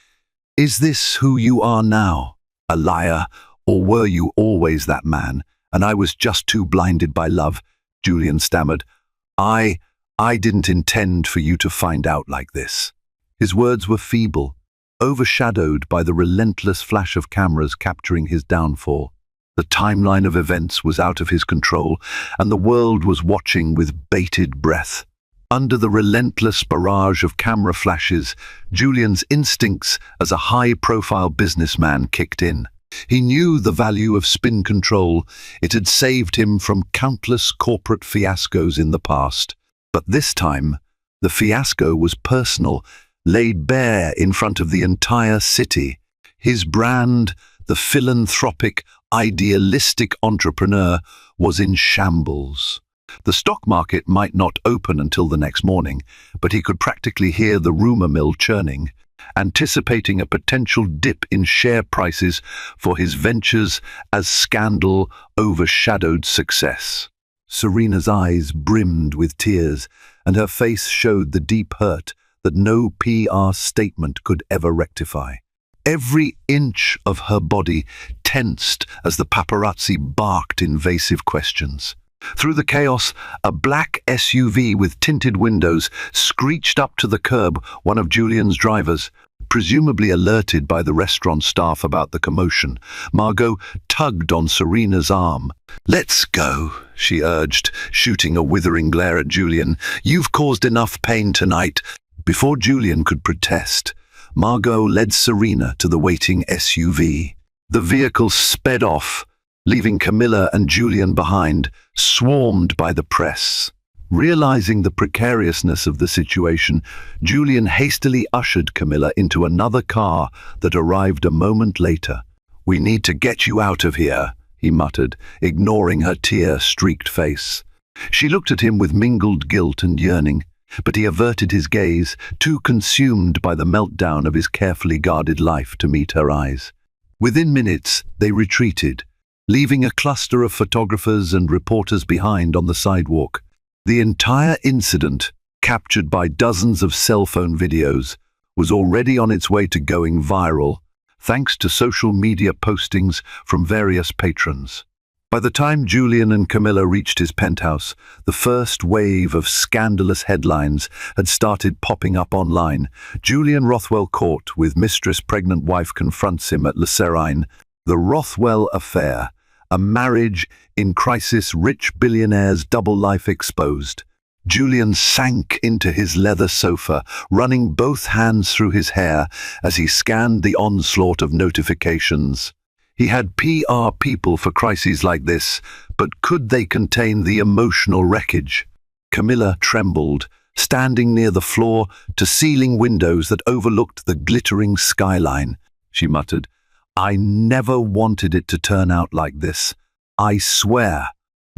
"is this who you are now? A liar, or were you always that man, and I was just too blinded by love?" Julian stammered. I didn't intend for you to find out like this." His words were feeble, overshadowed by the relentless flash of cameras capturing his downfall. The timeline of events was out of his control, and the world was watching with bated breath. Under the relentless barrage of camera flashes, Julian's instincts as a high-profile businessman kicked in. He knew the value of spin control. It had saved him from countless corporate fiascos in the past. But this time, the fiasco was personal, laid bare in front of the entire city. His brand, the philanthropic, idealistic entrepreneur, was in shambles. The stock market might not open until the next morning, but he could practically hear the rumor mill churning, anticipating a potential dip in share prices for his ventures as scandal overshadowed success. Serena's eyes brimmed with tears, and her face showed the deep hurt that no PR statement could ever rectify. Every inch of her body tensed as the paparazzi barked invasive questions. Through the chaos, a black SUV with tinted windows screeched up to the curb, one of Julian's drivers. Presumably alerted by the restaurant staff about the commotion, Margot tugged on Serena's arm. "Let's go," she urged, shooting a withering glare at Julian. "You've caused enough pain tonight." Before Julian could protest, Margot led Serena to the waiting SUV. The vehicle sped off, leaving Camilla and Julian behind, swarmed by the press. Realizing the precariousness of the situation, Julian hastily ushered Camilla into another car that arrived a moment later. "We need to get you out of here," he muttered, ignoring her tear-streaked face. She looked at him with mingled guilt and yearning, but he averted his gaze, too consumed by the meltdown of his carefully guarded life to meet her eyes. Within minutes, they retreated, leaving a cluster of photographers and reporters behind on the sidewalk. The entire incident, captured by dozens of cell phone videos, was already on its way to going viral, thanks to social media postings from various patrons. By the time Julian and Camilla reached his penthouse, the first wave of scandalous headlines had started popping up online. Julian Rothwell caught with Mistress pregnant wife confronts him at Le Serine. The Rothwell affair, a marriage in crisis, rich billionaire's double life exposed. Julian sank into his leather sofa, running both hands through his hair as he scanned the onslaught of notifications. He had PR people for crises like this, but could they contain the emotional wreckage? Camilla trembled, standing near the floor-to-ceiling windows that overlooked the glittering skyline. She muttered, "I never wanted it to turn out like this. I swear."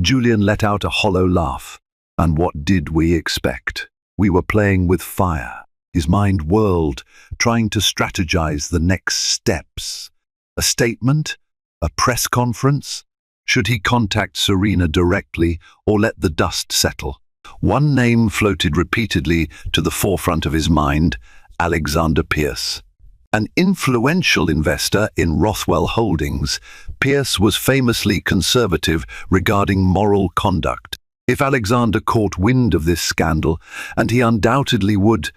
Julian let out a hollow laugh. And what did we expect? We were playing with fire. His mind whirled, trying to strategize the next steps. A statement? A press conference? Should he contact Serena directly or let the dust settle? One name floated repeatedly to the forefront of his mind: Alexander Pierce. An influential investor in Rothwell Holdings, Pierce was famously conservative regarding moral conduct. If Alexander caught wind of this scandal, and he undoubtedly would,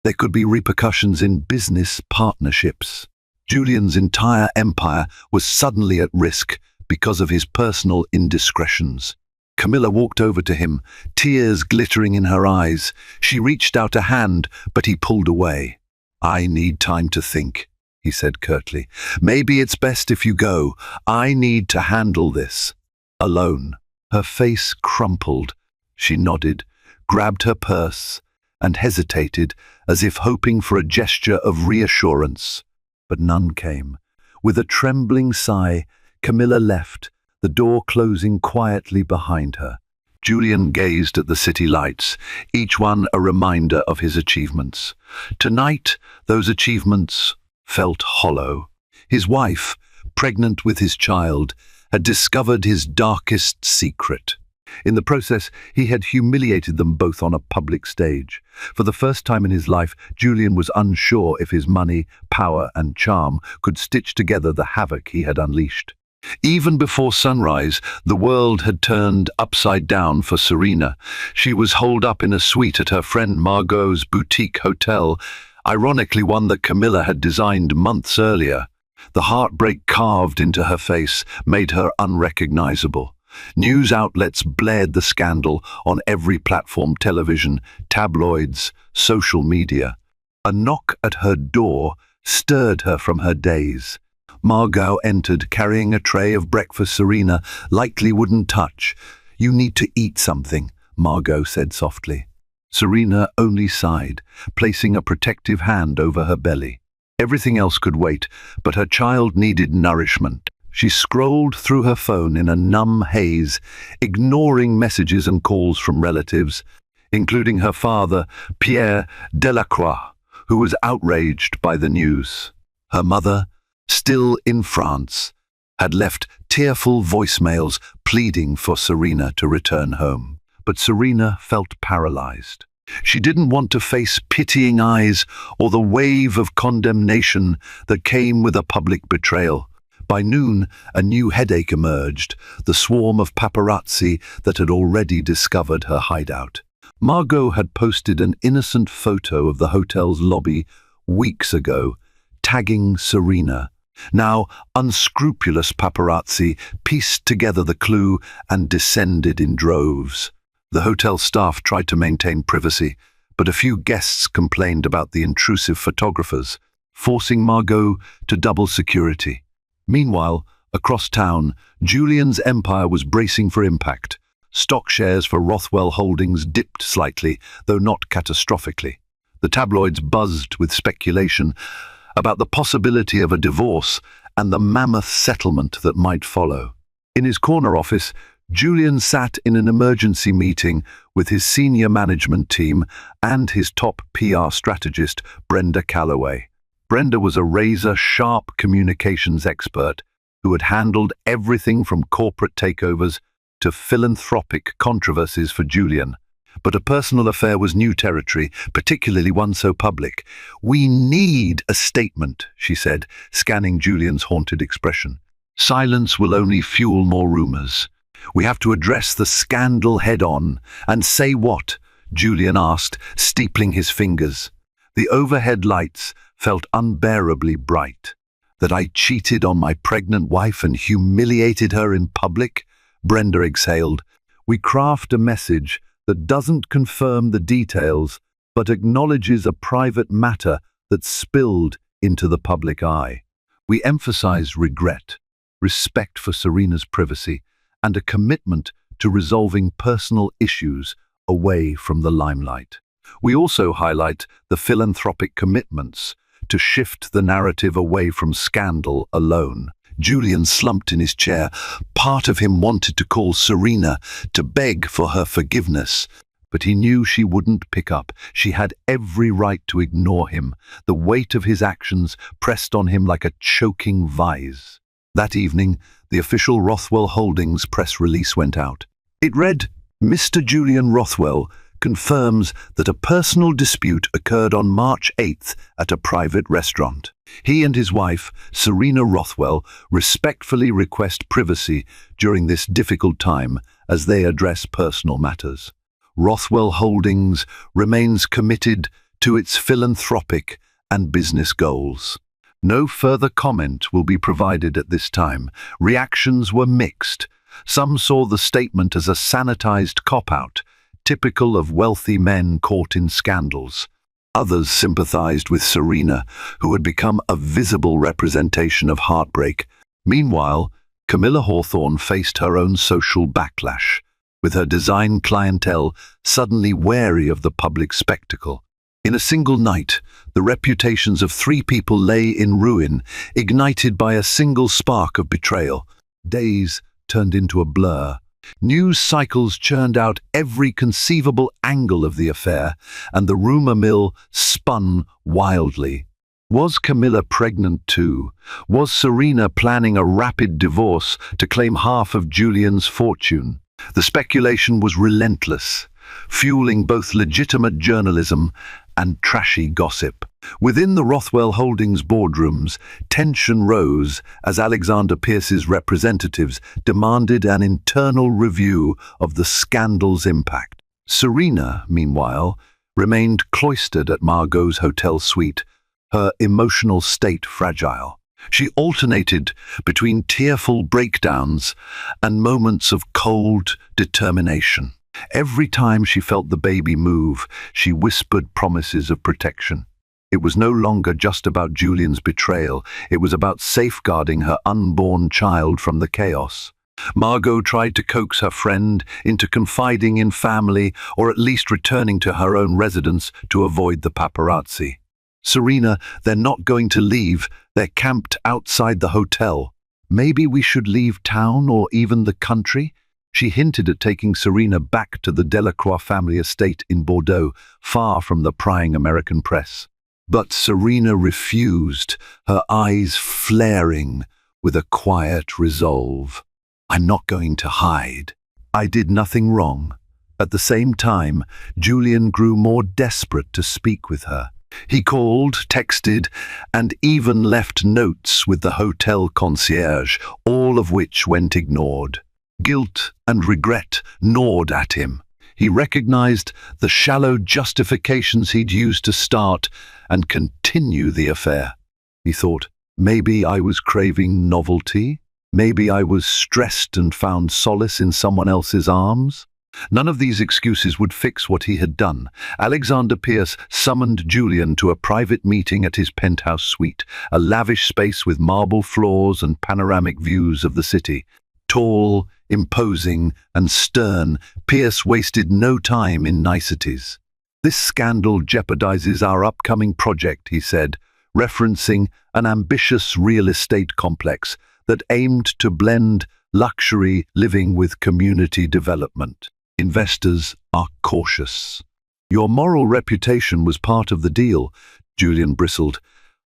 there could be repercussions in business partnerships. Julian's entire empire was suddenly at risk because of his personal indiscretions. Camilla walked over to him, tears glittering in her eyes. She reached out a hand, but he pulled away. "I need time to think," he said curtly. "Maybe it's best if you go. I need to handle this alone." Her face crumpled. She nodded, grabbed her purse, and hesitated, as if hoping for a gesture of reassurance. But none came. With a trembling sigh, Camilla left, the door closing quietly behind her. Julian gazed at the city lights, each one a reminder of his achievements. Tonight, those achievements felt hollow. His wife, pregnant with his child, had discovered his darkest secret. In the process, he had humiliated them both on a public stage. For the first time in his life, Julian was unsure if his money, power, and charm could stitch together the havoc he had unleashed. Even before sunrise, the world had turned upside down for Serena. She was holed up in a suite at her friend Margot's boutique hotel, ironically one that Camilla had designed months earlier. The heartbreak carved into her face made her unrecognizable. News outlets blared the scandal on every platform: television, tabloids, social media. A knock at her door stirred her from her daze. Margot entered, carrying a tray of breakfast Serena likely wouldn't touch. "You need to eat something," Margot said softly. Serena only sighed, placing a protective hand over her belly. Everything else could wait, but her child needed nourishment. She scrolled through her phone in a numb haze, ignoring messages and calls from relatives, including her father, Pierre Delacroix, who was outraged by the news. Her mother, still in France, had left tearful voicemails pleading for Serena to return home. But Serena felt paralyzed. She didn't want to face pitying eyes or the wave of condemnation that came with a public betrayal. By noon, a new headache emerged, the swarm of paparazzi that had already discovered her hideout. Margot had posted an innocent photo of the hotel's lobby weeks ago, tagging Serena. Now, unscrupulous paparazzi pieced together the clue and descended in droves. The hotel staff tried to maintain privacy, but a few guests complained about the intrusive photographers, forcing Margot to double security. Meanwhile, across town, Julian's empire was bracing for impact. Stock shares for Rothwell Holdings dipped slightly, though not catastrophically. The tabloids buzzed with speculation about the possibility of a divorce and the mammoth settlement that might follow. In his corner office, Julian sat in an emergency meeting with his senior management team and his top PR strategist, Brenda Calloway. Brenda was a razor-sharp communications expert who had handled everything from corporate takeovers to philanthropic controversies for Julian. But a personal affair was new territory, particularly one so public. "We need a statement," she said, scanning Julian's haunted expression. "Silence will only fuel more rumors. We have to address the scandal head-on." "And say what?" Julian asked, steepling his fingers. The overhead lights felt unbearably bright. "That I cheated on my pregnant wife and humiliated her in public?" Brenda exhaled. "We craft a message that doesn't confirm the details, but acknowledges a private matter that spilled into the public eye. We emphasize regret, respect for Serena's privacy, and a commitment to resolving personal issues away from the limelight. We also highlight the philanthropic commitments to shift the narrative away from scandal alone." Julian slumped in his chair. Part of him wanted to call Serena to beg for her forgiveness, but he knew she wouldn't pick up. She had every right to ignore him. The weight of his actions pressed on him like a choking vise. That evening, the official Rothwell Holdings press release went out. It read, "Mr. Julian Rothwell confirms that a personal dispute occurred on March 8th at a private restaurant. He and his wife, Serena Rothwell, respectfully request privacy during this difficult time as they address personal matters. Rothwell Holdings remains committed to its philanthropic and business goals. No further comment will be provided at this time." Reactions were mixed. Some saw the statement as a sanitized cop-out, typical of wealthy men caught in scandals. Others sympathized with Serena, who had become a visible representation of heartbreak. Meanwhile, Camilla Hawthorne faced her own social backlash, with her design clientele suddenly wary of the public spectacle. In a single night, the reputations of 3 people lay in ruin, ignited by a single spark of betrayal. Days turned into a blur. News cycles churned out every conceivable angle of the affair, and the rumor mill spun wildly. Was Camilla pregnant too? Was Serena planning a rapid divorce to claim half of Julian's fortune? The speculation was relentless, fueling both legitimate journalism and trashy gossip. Within the Rothwell Holdings boardrooms, tension rose as Alexander Pierce's representatives demanded an internal review of the scandal's impact. Serena, meanwhile, remained cloistered at Margot's hotel suite, her emotional state fragile. She alternated between tearful breakdowns and moments of cold determination. Every time she felt the baby move, she whispered promises of protection. It was no longer just about Julian's betrayal. It was about safeguarding her unborn child from the chaos. Margot tried to coax her friend into confiding in family or at least returning to her own residence to avoid the paparazzi. Serena, they're not going to leave. They're camped outside the hotel. Maybe we should leave town or even the country? She hinted at taking Serena back to the Delacroix family estate in Bordeaux, far from the prying American press. But Serena refused, her eyes flaring with a quiet resolve. I'm not going to hide. I did nothing wrong. At the same time, Julian grew more desperate to speak with her. He called, texted, and even left notes with the hotel concierge, all of which went ignored. Guilt and regret gnawed at him. He recognized the shallow justifications he'd used to start and continue the affair. He thought, maybe I was craving novelty? Maybe I was stressed and found solace in someone else's arms? None of these excuses would fix what he had done. Alexander Pierce summoned Julian to a private meeting at his penthouse suite, a lavish space with marble floors and panoramic views of the city. Tall, imposing, and stern, Pierce wasted no time in niceties. This scandal jeopardizes our upcoming project, he said, referencing an ambitious real estate complex that aimed to blend luxury living with community development. Investors are cautious. Your moral reputation was part of the deal, Julian bristled.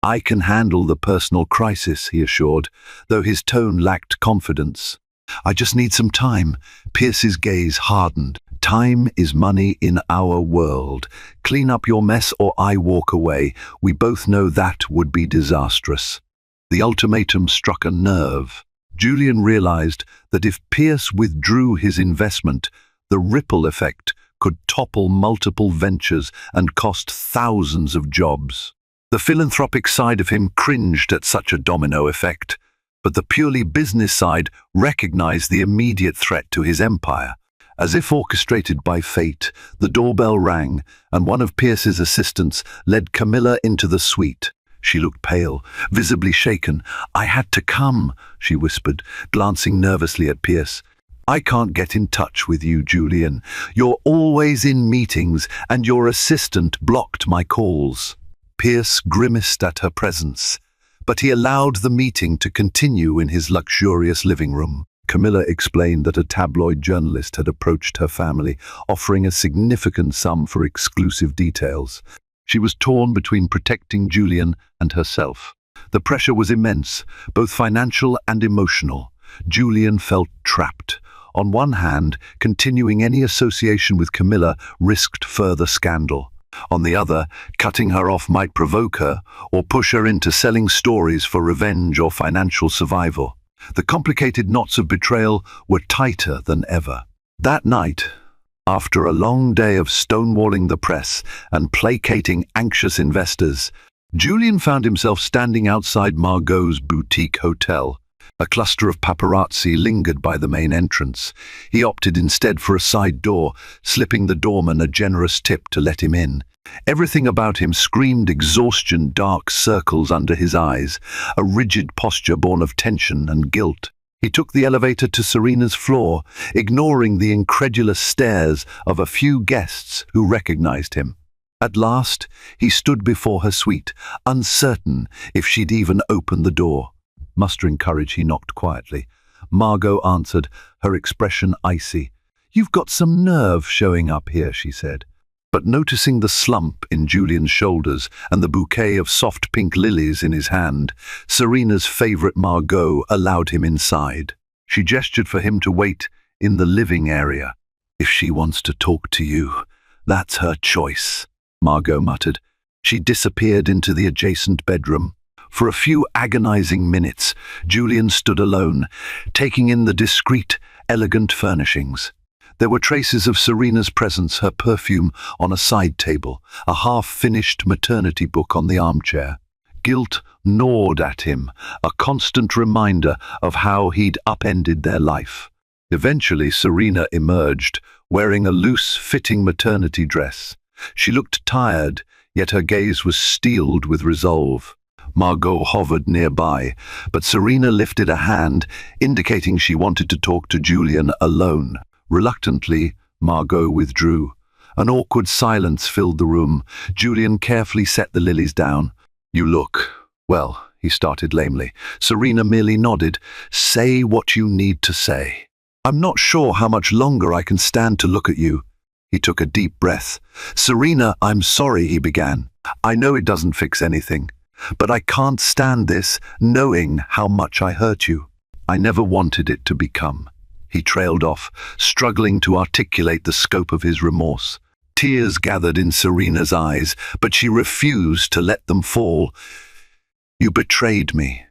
I can handle the personal crisis, he assured, though his tone lacked confidence. I just need some time. Pierce's gaze hardened. Time is money in our world. Clean up your mess or I walk away. We both know that would be disastrous. The ultimatum struck a nerve. Julian realized that if Pierce withdrew his investment, the ripple effect could topple multiple ventures and cost thousands of jobs. The philanthropic side of him cringed at such a domino effect, but the purely business side recognized the immediate threat to his empire. As if orchestrated by fate, the doorbell rang, and one of Pierce's assistants led Camilla into the suite. She looked pale, visibly shaken. I had to come, she whispered, glancing nervously at Pierce. I can't get in touch with you, Julian. You're always in meetings, and your assistant blocked my calls. Pierce grimaced at her presence, but he allowed the meeting to continue in his luxurious living room. Camilla explained that a tabloid journalist had approached her family, offering a significant sum for exclusive details. She was torn between protecting Julian and herself. The pressure was immense, both financial and emotional. Julian felt trapped. On one hand, continuing any association with Camilla risked further scandal. On the other, cutting her off might provoke her or push her into selling stories for revenge or financial survival. The complicated knots of betrayal were tighter than ever. That night, after a long day of stonewalling the press and placating anxious investors, Julian found himself standing outside Margot's boutique hotel. A cluster of paparazzi lingered by the main entrance. He opted instead for a side door, slipping the doorman a generous tip to let him in. Everything about him screamed exhaustion, dark circles under his eyes, a rigid posture born of tension and guilt. He took the elevator to Serena's floor, ignoring the incredulous stares of a few guests who recognized him. At last, he stood before her suite, uncertain if she'd even open the door. Mustering courage, he knocked quietly. Margot answered, her expression icy. You've got some nerve showing up here, she said. But noticing the slump in Julian's shoulders and the bouquet of soft pink lilies in his hand, Serena's favorite Margot allowed him inside. She gestured for him to wait in the living area. If she wants to talk to you, that's her choice, Margot muttered. She disappeared into the adjacent bedroom. For a few agonizing minutes, Julian stood alone, taking in the discreet, elegant furnishings. There were traces of Serena's presence, her perfume on a side table, a half-finished maternity book on the armchair. Guilt gnawed at him, a constant reminder of how he'd upended their life. Eventually, Serena emerged, wearing a loose-fitting maternity dress. She looked tired, yet her gaze was steeled with resolve. Margot hovered nearby, but Serena lifted a hand, indicating she wanted to talk to Julian alone. Reluctantly, Margot withdrew. An awkward silence filled the room. Julian carefully set the lilies down. "You look, well," he started lamely. Serena merely nodded. "Say what you need to say." "I'm not sure how much longer I can stand to look at you." He took a deep breath. "Serena, I'm sorry," he began. "I know it doesn't fix anything, but I can't stand this, knowing how much I hurt you. I never wanted it to become." He trailed off, struggling to articulate the scope of his remorse. Tears gathered in Serena's eyes, but she refused to let them fall. "You betrayed me.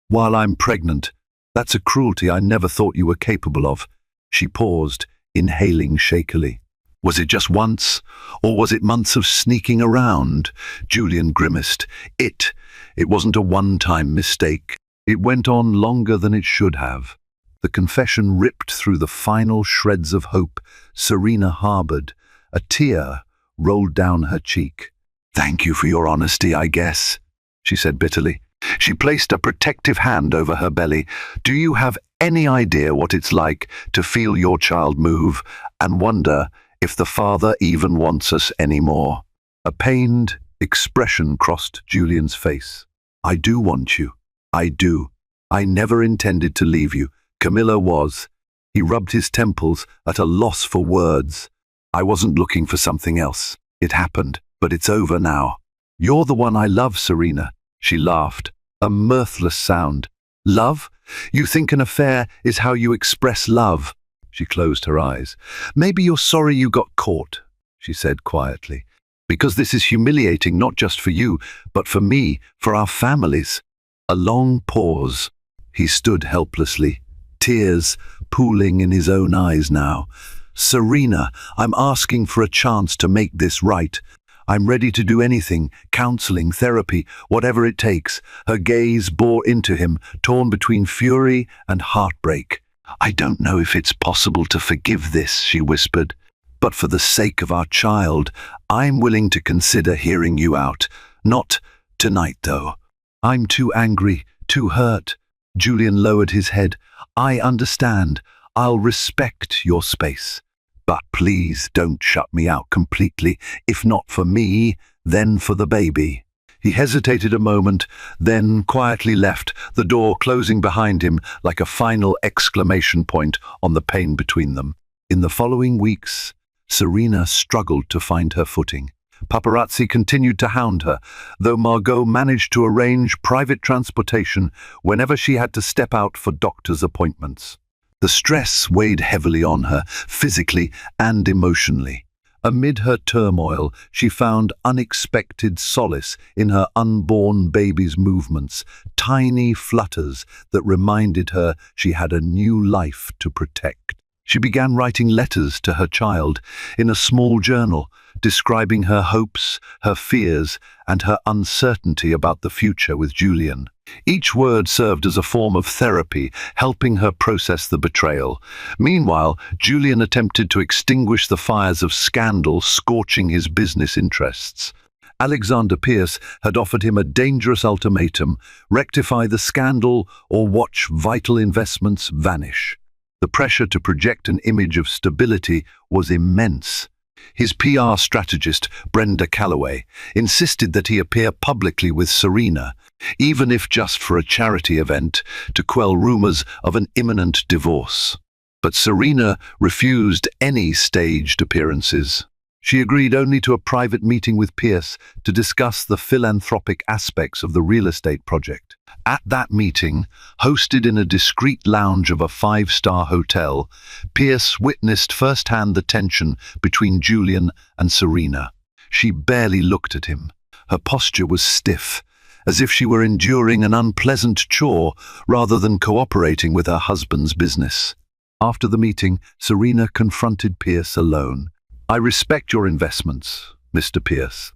While I'm pregnant. That's a cruelty I never thought you were capable of." She paused, inhaling shakily. "Was it just once, or was it months of sneaking around?" Julian grimaced. It wasn't a one-time mistake. It went on longer than it should have. The confession ripped through the final shreds of hope Serena harbored. A tear rolled down her cheek. "Thank you for your honesty, I guess," she said bitterly. She placed a protective hand over her belly. "Do you have any idea what it's like to feel your child move and wonder if the father even wants us anymore?" A pained expression crossed Julian's face. "I do want you. I do. I never intended to leave you. Camilla was." He rubbed his temples at a loss for words. "I wasn't looking for something else. It happened, but it's over now. You're the one I love, Serena." She laughed, a mirthless sound. "Love? You think an affair is how you express love?" She closed her eyes. "Maybe you're sorry you got caught," she said quietly. "Because this is humiliating not just for you, but for me, for our families." A long pause. He stood helplessly, tears pooling in his own eyes now. "Serena, I'm asking for a chance to make this right. I'm ready to do anything, counseling, therapy, whatever it takes." Her gaze bore into him, torn between fury and heartbreak. "I don't know if it's possible to forgive this," she whispered. "But for the sake of our child, I'm willing to consider hearing you out. Not tonight, though. I'm too angry, too hurt." Julian lowered his head. "I understand. I'll respect your space. But please don't shut me out completely. If not for me, then for the baby." He hesitated a moment, then quietly left, the door closing behind him like a final exclamation point on the pain between them. In the following weeks, Serena struggled to find her footing. Paparazzi continued to hound her, though Margot managed to arrange private transportation whenever she had to step out for doctor's appointments. The stress weighed heavily on her, physically and emotionally. Amid her turmoil, she found unexpected solace in her unborn baby's movements, tiny flutters that reminded her she had a new life to protect. She began writing letters to her child in a small journal, describing her hopes, her fears, and her uncertainty about the future with Julian. Each word served as a form of therapy, helping her process the betrayal. Meanwhile, Julian attempted to extinguish the fires of scandal scorching his business interests. Alexander Pierce had offered him a dangerous ultimatum: rectify the scandal or watch vital investments vanish. The pressure to project an image of stability was immense. His PR strategist, Brenda Calloway, insisted that he appear publicly with Serena, even if just for a charity event, to quell rumors of an imminent divorce. But Serena refused any staged appearances. She agreed only to a private meeting with Pierce to discuss the philanthropic aspects of the real estate project. At that meeting, hosted in a discreet lounge of a five-star hotel, Pierce witnessed firsthand the tension between Julian and Serena. She barely looked at him. Her posture was stiff, as if she were enduring an unpleasant chore rather than cooperating with her husband's business. After the meeting, Serena confronted Pierce alone. "I respect your investments, Mr. Pierce,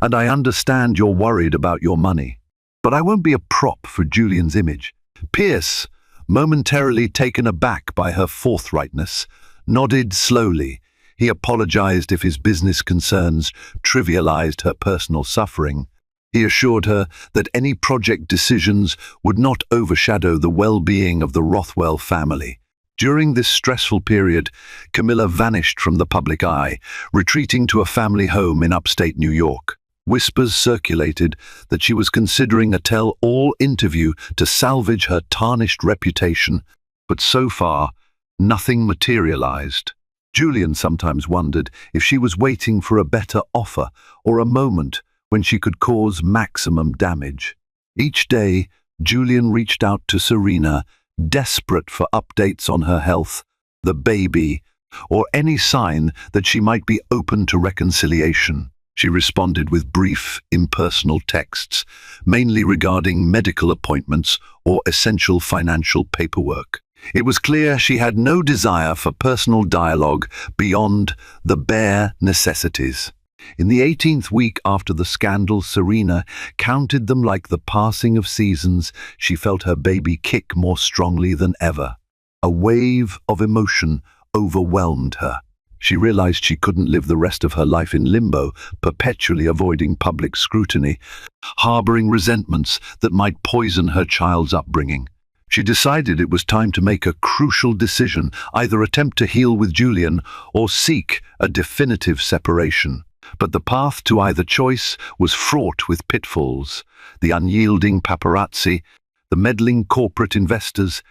and I understand you're worried about your money. But I won't be a prop for Julian's image." Pierce, momentarily taken aback by her forthrightness, nodded slowly. He apologized if his business concerns trivialized her personal suffering. He assured her that any project decisions would not overshadow the well-being of the Rothwell family. During this stressful period, Camilla vanished from the public eye, retreating to a family home in upstate New York. Whispers circulated that she was considering a tell-all interview to salvage her tarnished reputation, but so far, nothing materialized. Julian sometimes wondered if she was waiting for a better offer or a moment when she could cause maximum damage. Each day, Julian reached out to Serena, desperate for updates on her health, the baby, or any sign that she might be open to reconciliation. She responded with brief, impersonal texts, mainly regarding medical appointments or essential financial paperwork. It was clear she had no desire for personal dialogue beyond the bare necessities. In the 18th week after the scandal, Serena counted them like the passing of seasons. She felt her baby kick more strongly than ever. A wave of emotion overwhelmed her. She realized she couldn't live the rest of her life in limbo, perpetually avoiding public scrutiny, harboring resentments that might poison her child's upbringing. She decided it was time to make a crucial decision, either attempt to heal with Julian or seek a definitive separation. But the path to either choice was fraught with pitfalls: the unyielding paparazzi, the meddling corporate investors,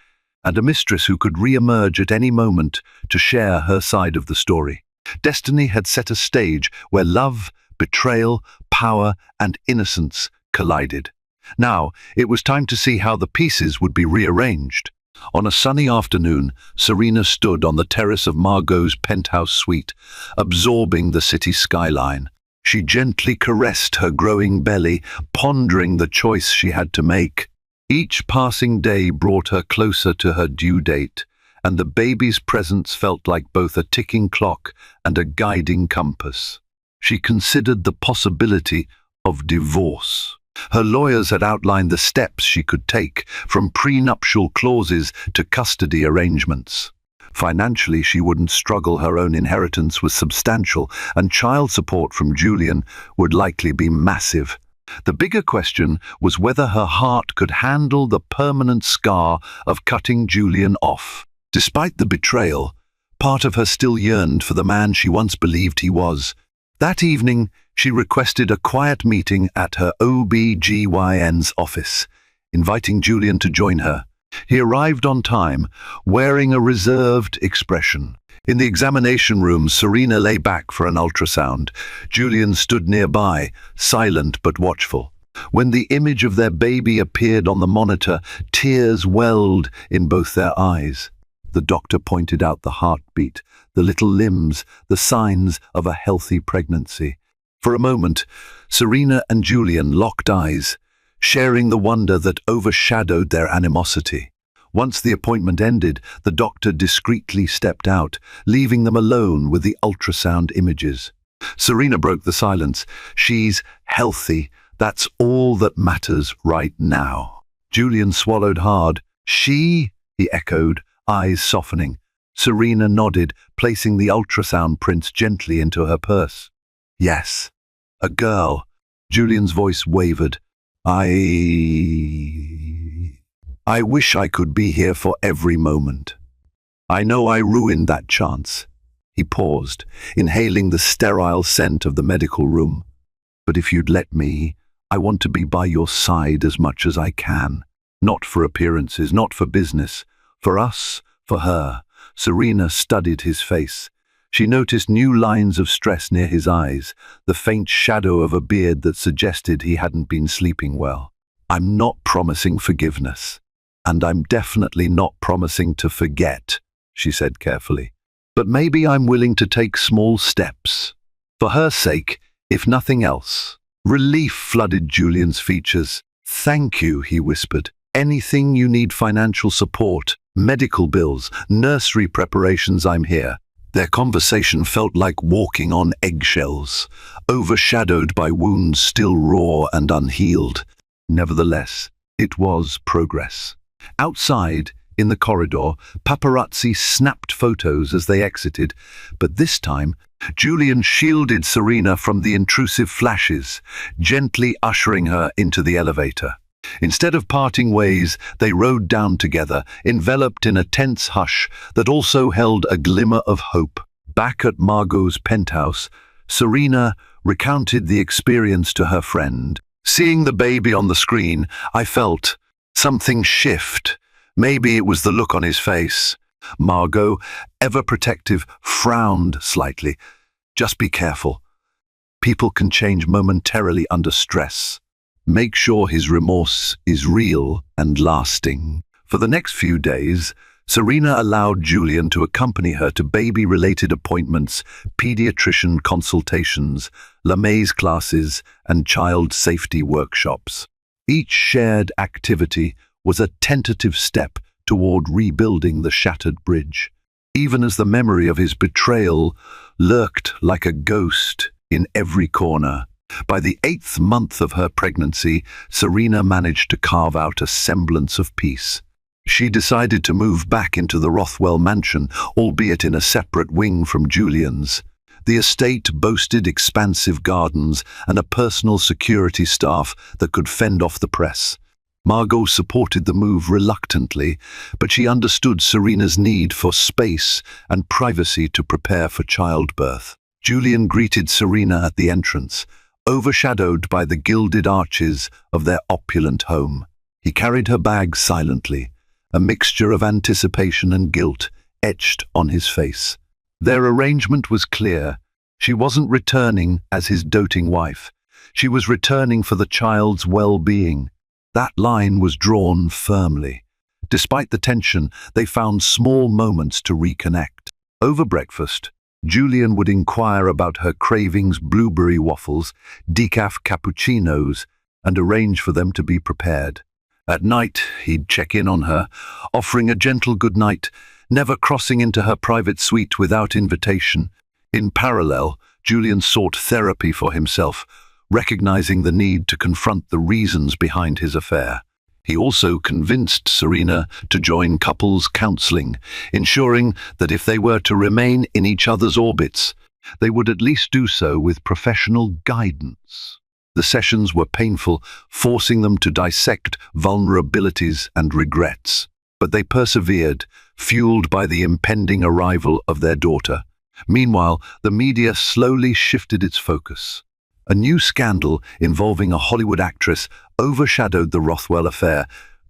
and a mistress who could re-emerge at any moment to share her side of the story. Destiny had set a stage where love, betrayal, power, and innocence collided. Now, it was time to see how the pieces would be rearranged. On a sunny afternoon, Serena stood on the terrace of Margot's penthouse suite, absorbing the city skyline. She gently caressed her growing belly, pondering the choice she had to make. Each passing day brought her closer to her due date, and the baby's presence felt like both a ticking clock and a guiding compass. She considered the possibility of divorce. Her lawyers had outlined the steps she could take, from prenuptial clauses to custody arrangements. Financially, she wouldn't struggle. Her own inheritance was substantial, and child support from Julian would likely be massive. The bigger question was whether her heart could handle the permanent scar of cutting Julian off. Despite the betrayal, part of her still yearned for the man she once believed he was. That evening, she requested a quiet meeting at her OB/GYN's office, inviting Julian to join her. He arrived on time, wearing a reserved expression. In the examination room, Serena lay back for an ultrasound. Julian stood nearby, silent but watchful. When the image of their baby appeared on the monitor, tears welled in both their eyes. The doctor pointed out the heartbeat, the little limbs, the signs of a healthy pregnancy. For a moment, Serena and Julian locked eyes, sharing the wonder that overshadowed their animosity. Once the appointment ended, the doctor discreetly stepped out, leaving them alone with the ultrasound images. Serena broke the silence. "She's healthy. That's all that matters right now." Julian swallowed hard. "She?" he echoed, eyes softening. Serena nodded, placing the ultrasound prints gently into her purse. "Yes, a girl." Julian's voice wavered. I wish I could be here for every moment. I know I ruined that chance." He paused, inhaling the sterile scent of the medical room. "But if you'd let me, I want to be by your side as much as I can. Not for appearances, not for business. For us, for her." Serena studied his face. She noticed new lines of stress near his eyes, the faint shadow of a beard that suggested he hadn't been sleeping well. "I'm not promising forgiveness. And I'm definitely not promising to forget," she said carefully. "But maybe I'm willing to take small steps. For her sake, if nothing else." Relief flooded Julian's features. "Thank you," he whispered. "Anything you need, financial support, medical bills, nursery preparations, I'm here." Their conversation felt like walking on eggshells, overshadowed by wounds still raw and unhealed. Nevertheless, it was progress. Outside, In the corridor, paparazzi snapped photos as they exited, but this time, Julian shielded Serena from the intrusive flashes, gently ushering her into the elevator. Instead of parting ways, they rode down together, enveloped in a tense hush that also held a glimmer of hope. Back at Margot's penthouse, Serena recounted the experience to her friend. "Seeing the baby on the screen, I felt something shift. Maybe it was the look on his face." Margot, ever protective, frowned slightly. "Just be careful. People can change momentarily under stress. Make sure his remorse is real and lasting." For the next few days, Serena allowed Julian to accompany her to baby-related appointments, pediatrician consultations, Lamez classes, and child safety workshops. Each shared activity was a tentative step toward rebuilding the shattered bridge, even as the memory of his betrayal lurked like a ghost in every corner. By the 8th month of her pregnancy, Serena managed to carve out a semblance of peace. She decided to move back into the Rothwell mansion, albeit in a separate wing from Julian's. The estate boasted expansive gardens and a personal security staff that could fend off the press. Margot supported the move reluctantly, but she understood Serena's need for space and privacy to prepare for childbirth. Julian greeted Serena at the entrance, overshadowed by the gilded arches of their opulent home. He carried her bag silently, a mixture of anticipation and guilt etched on his face. Their arrangement was clear. She wasn't returning as his doting wife. She was returning for the child's well-being. That line was drawn firmly. Despite the tension, they found small moments to reconnect. Over breakfast, Julian would inquire about her cravings: blueberry waffles, decaf cappuccinos, and arrange for them to be prepared. At night, he'd check in on her, offering a gentle goodnight, never crossing into her private suite without invitation. In parallel, Julian sought therapy for himself, recognizing the need to confront the reasons behind his affair. He also convinced Serena to join couples counseling, ensuring that if they were to remain in each other's orbits, they would at least do so with professional guidance. The sessions were painful, forcing them to dissect vulnerabilities and regrets. But they persevered, fueled by the impending arrival of their daughter. Meanwhile, the media slowly shifted its focus. A new scandal involving a Hollywood actress overshadowed the Rothwell affair,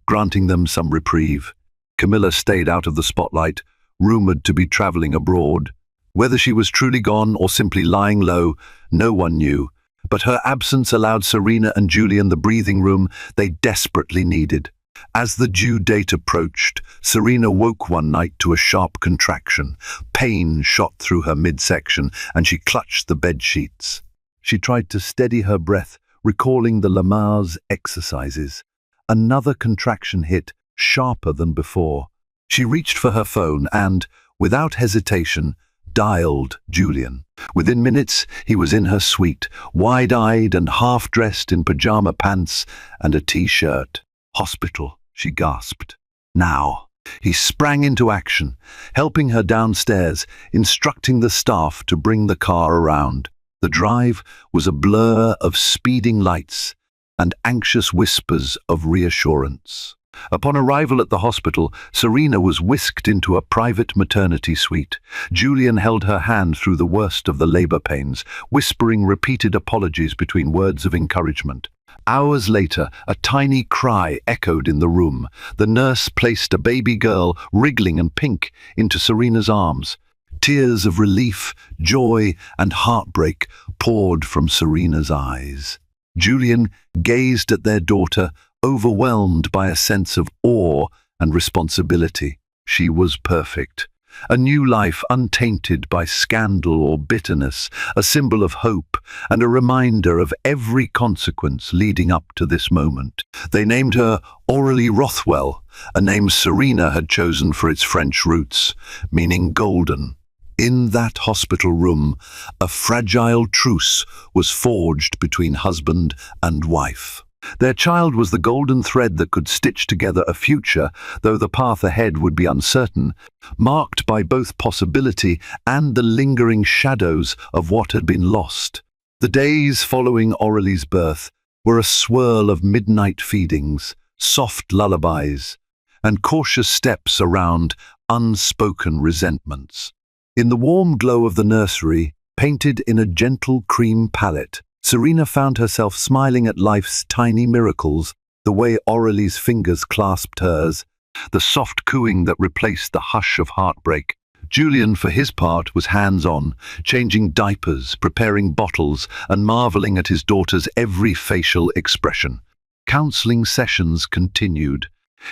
granting them some reprieve. Camilla stayed out of the spotlight, rumored to be traveling abroad. Whether she was truly gone or simply lying low, no one knew. But her absence allowed Serena and Julian the breathing room they desperately needed. As the due date approached, Serena woke one night to a sharp contraction. Pain shot through her midsection, and she clutched the bed sheets. She tried to steady her breath, recalling the Lamez exercises. Another contraction hit, sharper than before. She reached for her phone and, without hesitation, dialed Julian. Within minutes, he was in her suite, wide-eyed and half-dressed in pajama pants and a t-shirt. "Hospital," she gasped. "Now." He sprang into action, helping her downstairs, instructing the staff to bring the car around. The drive was a blur of speeding lights and anxious whispers of reassurance. Upon arrival at the hospital, Serena was whisked into a private maternity suite. Julian held her hand through the worst of the labor pains, whispering repeated apologies between words of encouragement. Hours later, a tiny cry echoed in the room. The nurse placed a baby girl, wriggling and pink, into Serena's arms. Tears of relief, joy, and heartbreak poured from Serena's eyes. Julian gazed at their daughter, overwhelmed by a sense of awe and responsibility. She was perfect. A new life untainted by scandal or bitterness, a symbol of hope and a reminder of every consequence leading up to this moment. They named her Aurélie Rothwell, a name Serena had chosen for its French roots, meaning golden. In that hospital room, a fragile truce was forged between husband and wife. Their child was the golden thread that could stitch together a future, though the path ahead would be uncertain, marked by both possibility and the lingering shadows of what had been lost. The days following Aurélie's birth were a swirl of midnight feedings, soft lullabies, and cautious steps around unspoken resentments. In the warm glow of the nursery, painted in a gentle cream palette, Serena found herself smiling at life's tiny miracles, the way Aurélie's fingers clasped hers, the soft cooing that replaced the hush of heartbreak. Julien, for his part, was hands-on, changing diapers, preparing bottles, and marveling at his daughter's every facial expression. Counseling sessions continued.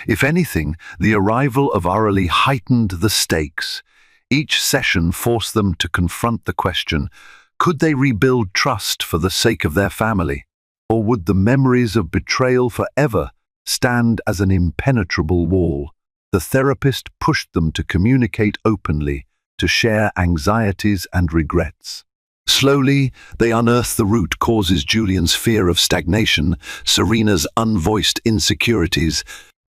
If anything, the arrival of Aurélie heightened the stakes. Each session forced them to confront the question, could they rebuild trust for the sake of their family? Or would the memories of betrayal forever stand as an impenetrable wall? The therapist pushed them to communicate openly, to share anxieties and regrets. Slowly, they unearthed the root causes: Julien's fear of stagnation, Serena's unvoiced insecurities,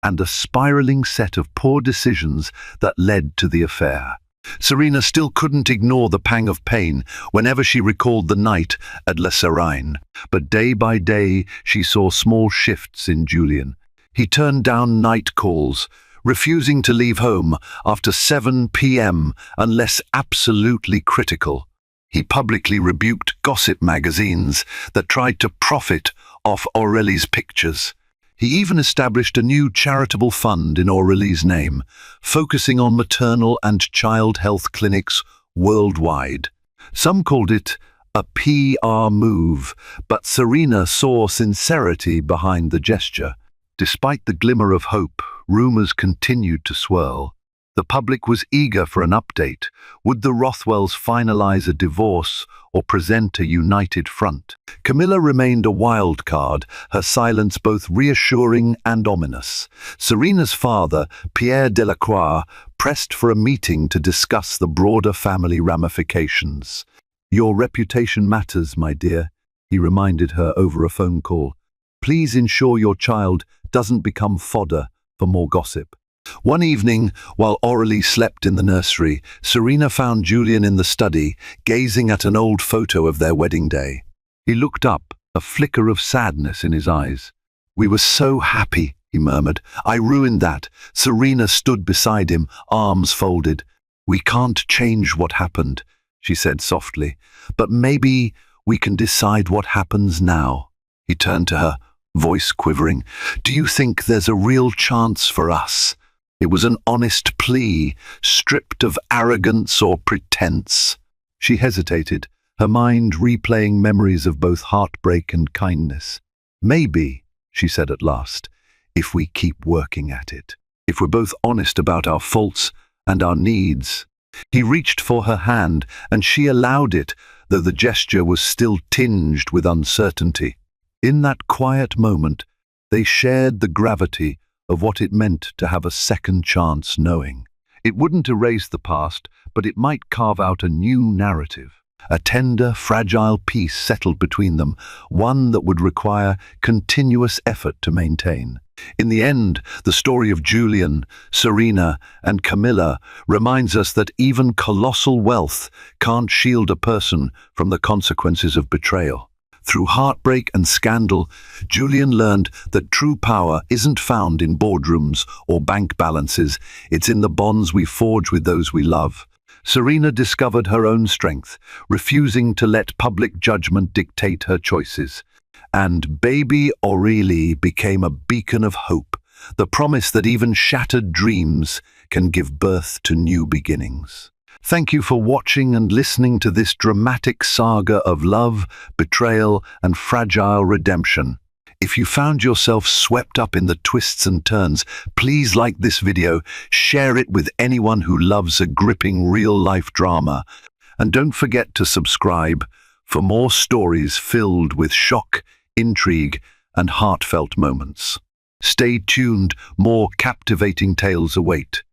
and a spiraling set of poor decisions that led to the affair. Serena still couldn't ignore the pang of pain whenever she recalled the night at Les Serines, but day by day she saw small shifts in Julien. He turned down night calls, refusing to leave home after 7 p.m. unless absolutely critical. He publicly rebuked gossip magazines that tried to profit off Aurélie's pictures. He even established a new charitable fund in Aurélie's name, focusing on maternal and child health clinics worldwide. Some called it a PR move, but Serena saw sincerity behind the gesture. Despite the glimmer of hope, rumors continued to swirl. The public was eager for an update. Would the Rothwells finalize a divorce or present a united front? Camilla remained a wild card, her silence both reassuring and ominous. Serena's father, Pierre Delacroix, pressed for a meeting to discuss the broader family ramifications. "Your reputation matters, my dear," he reminded her over a phone call. "Please ensure your child doesn't become fodder for more gossip." One evening, while Aurélie slept in the nursery, Serena found Julien in the study, gazing at an old photo of their wedding day. He looked up, a flicker of sadness in his eyes. "We were so happy," he murmured. "I ruined that." Serena stood beside him, arms folded. "We can't change what happened," she said softly, "but maybe we can decide what happens now." He turned to her, voice quivering. "Do you think there's a real chance for us?" It was an honest plea, stripped of arrogance or pretense. She hesitated, her mind replaying memories of both heartbreak and kindness. "Maybe," she said at last, "if we keep working at it. If we're both honest about our faults and our needs." He reached for her hand, and she allowed it, though the gesture was still tinged with uncertainty. In that quiet moment, they shared the gravity of what it meant to have a second chance, knowing it wouldn't erase the past, but it might carve out a new narrative. A tender, fragile peace settled between them, one that would require continuous effort to maintain. In the end, the story of Julien, Serena, and Camilla reminds us that even colossal wealth can't shield a person from the consequences of betrayal. Through heartbreak and scandal, Julien learned that true power isn't found in boardrooms or bank balances, it's in the bonds we forge with those we love. Serena discovered her own strength, refusing to let public judgment dictate her choices. And baby Aurélie became a beacon of hope, the promise that even shattered dreams can give birth to new beginnings. Thank you for watching and listening to this dramatic saga of love, betrayal, and fragile redemption. If you found yourself swept up in the twists and turns, please like this video, share it with anyone who loves a gripping real-life drama, and don't forget to subscribe for more stories filled with shock, intrigue, and heartfelt moments. Stay tuned, more captivating tales await.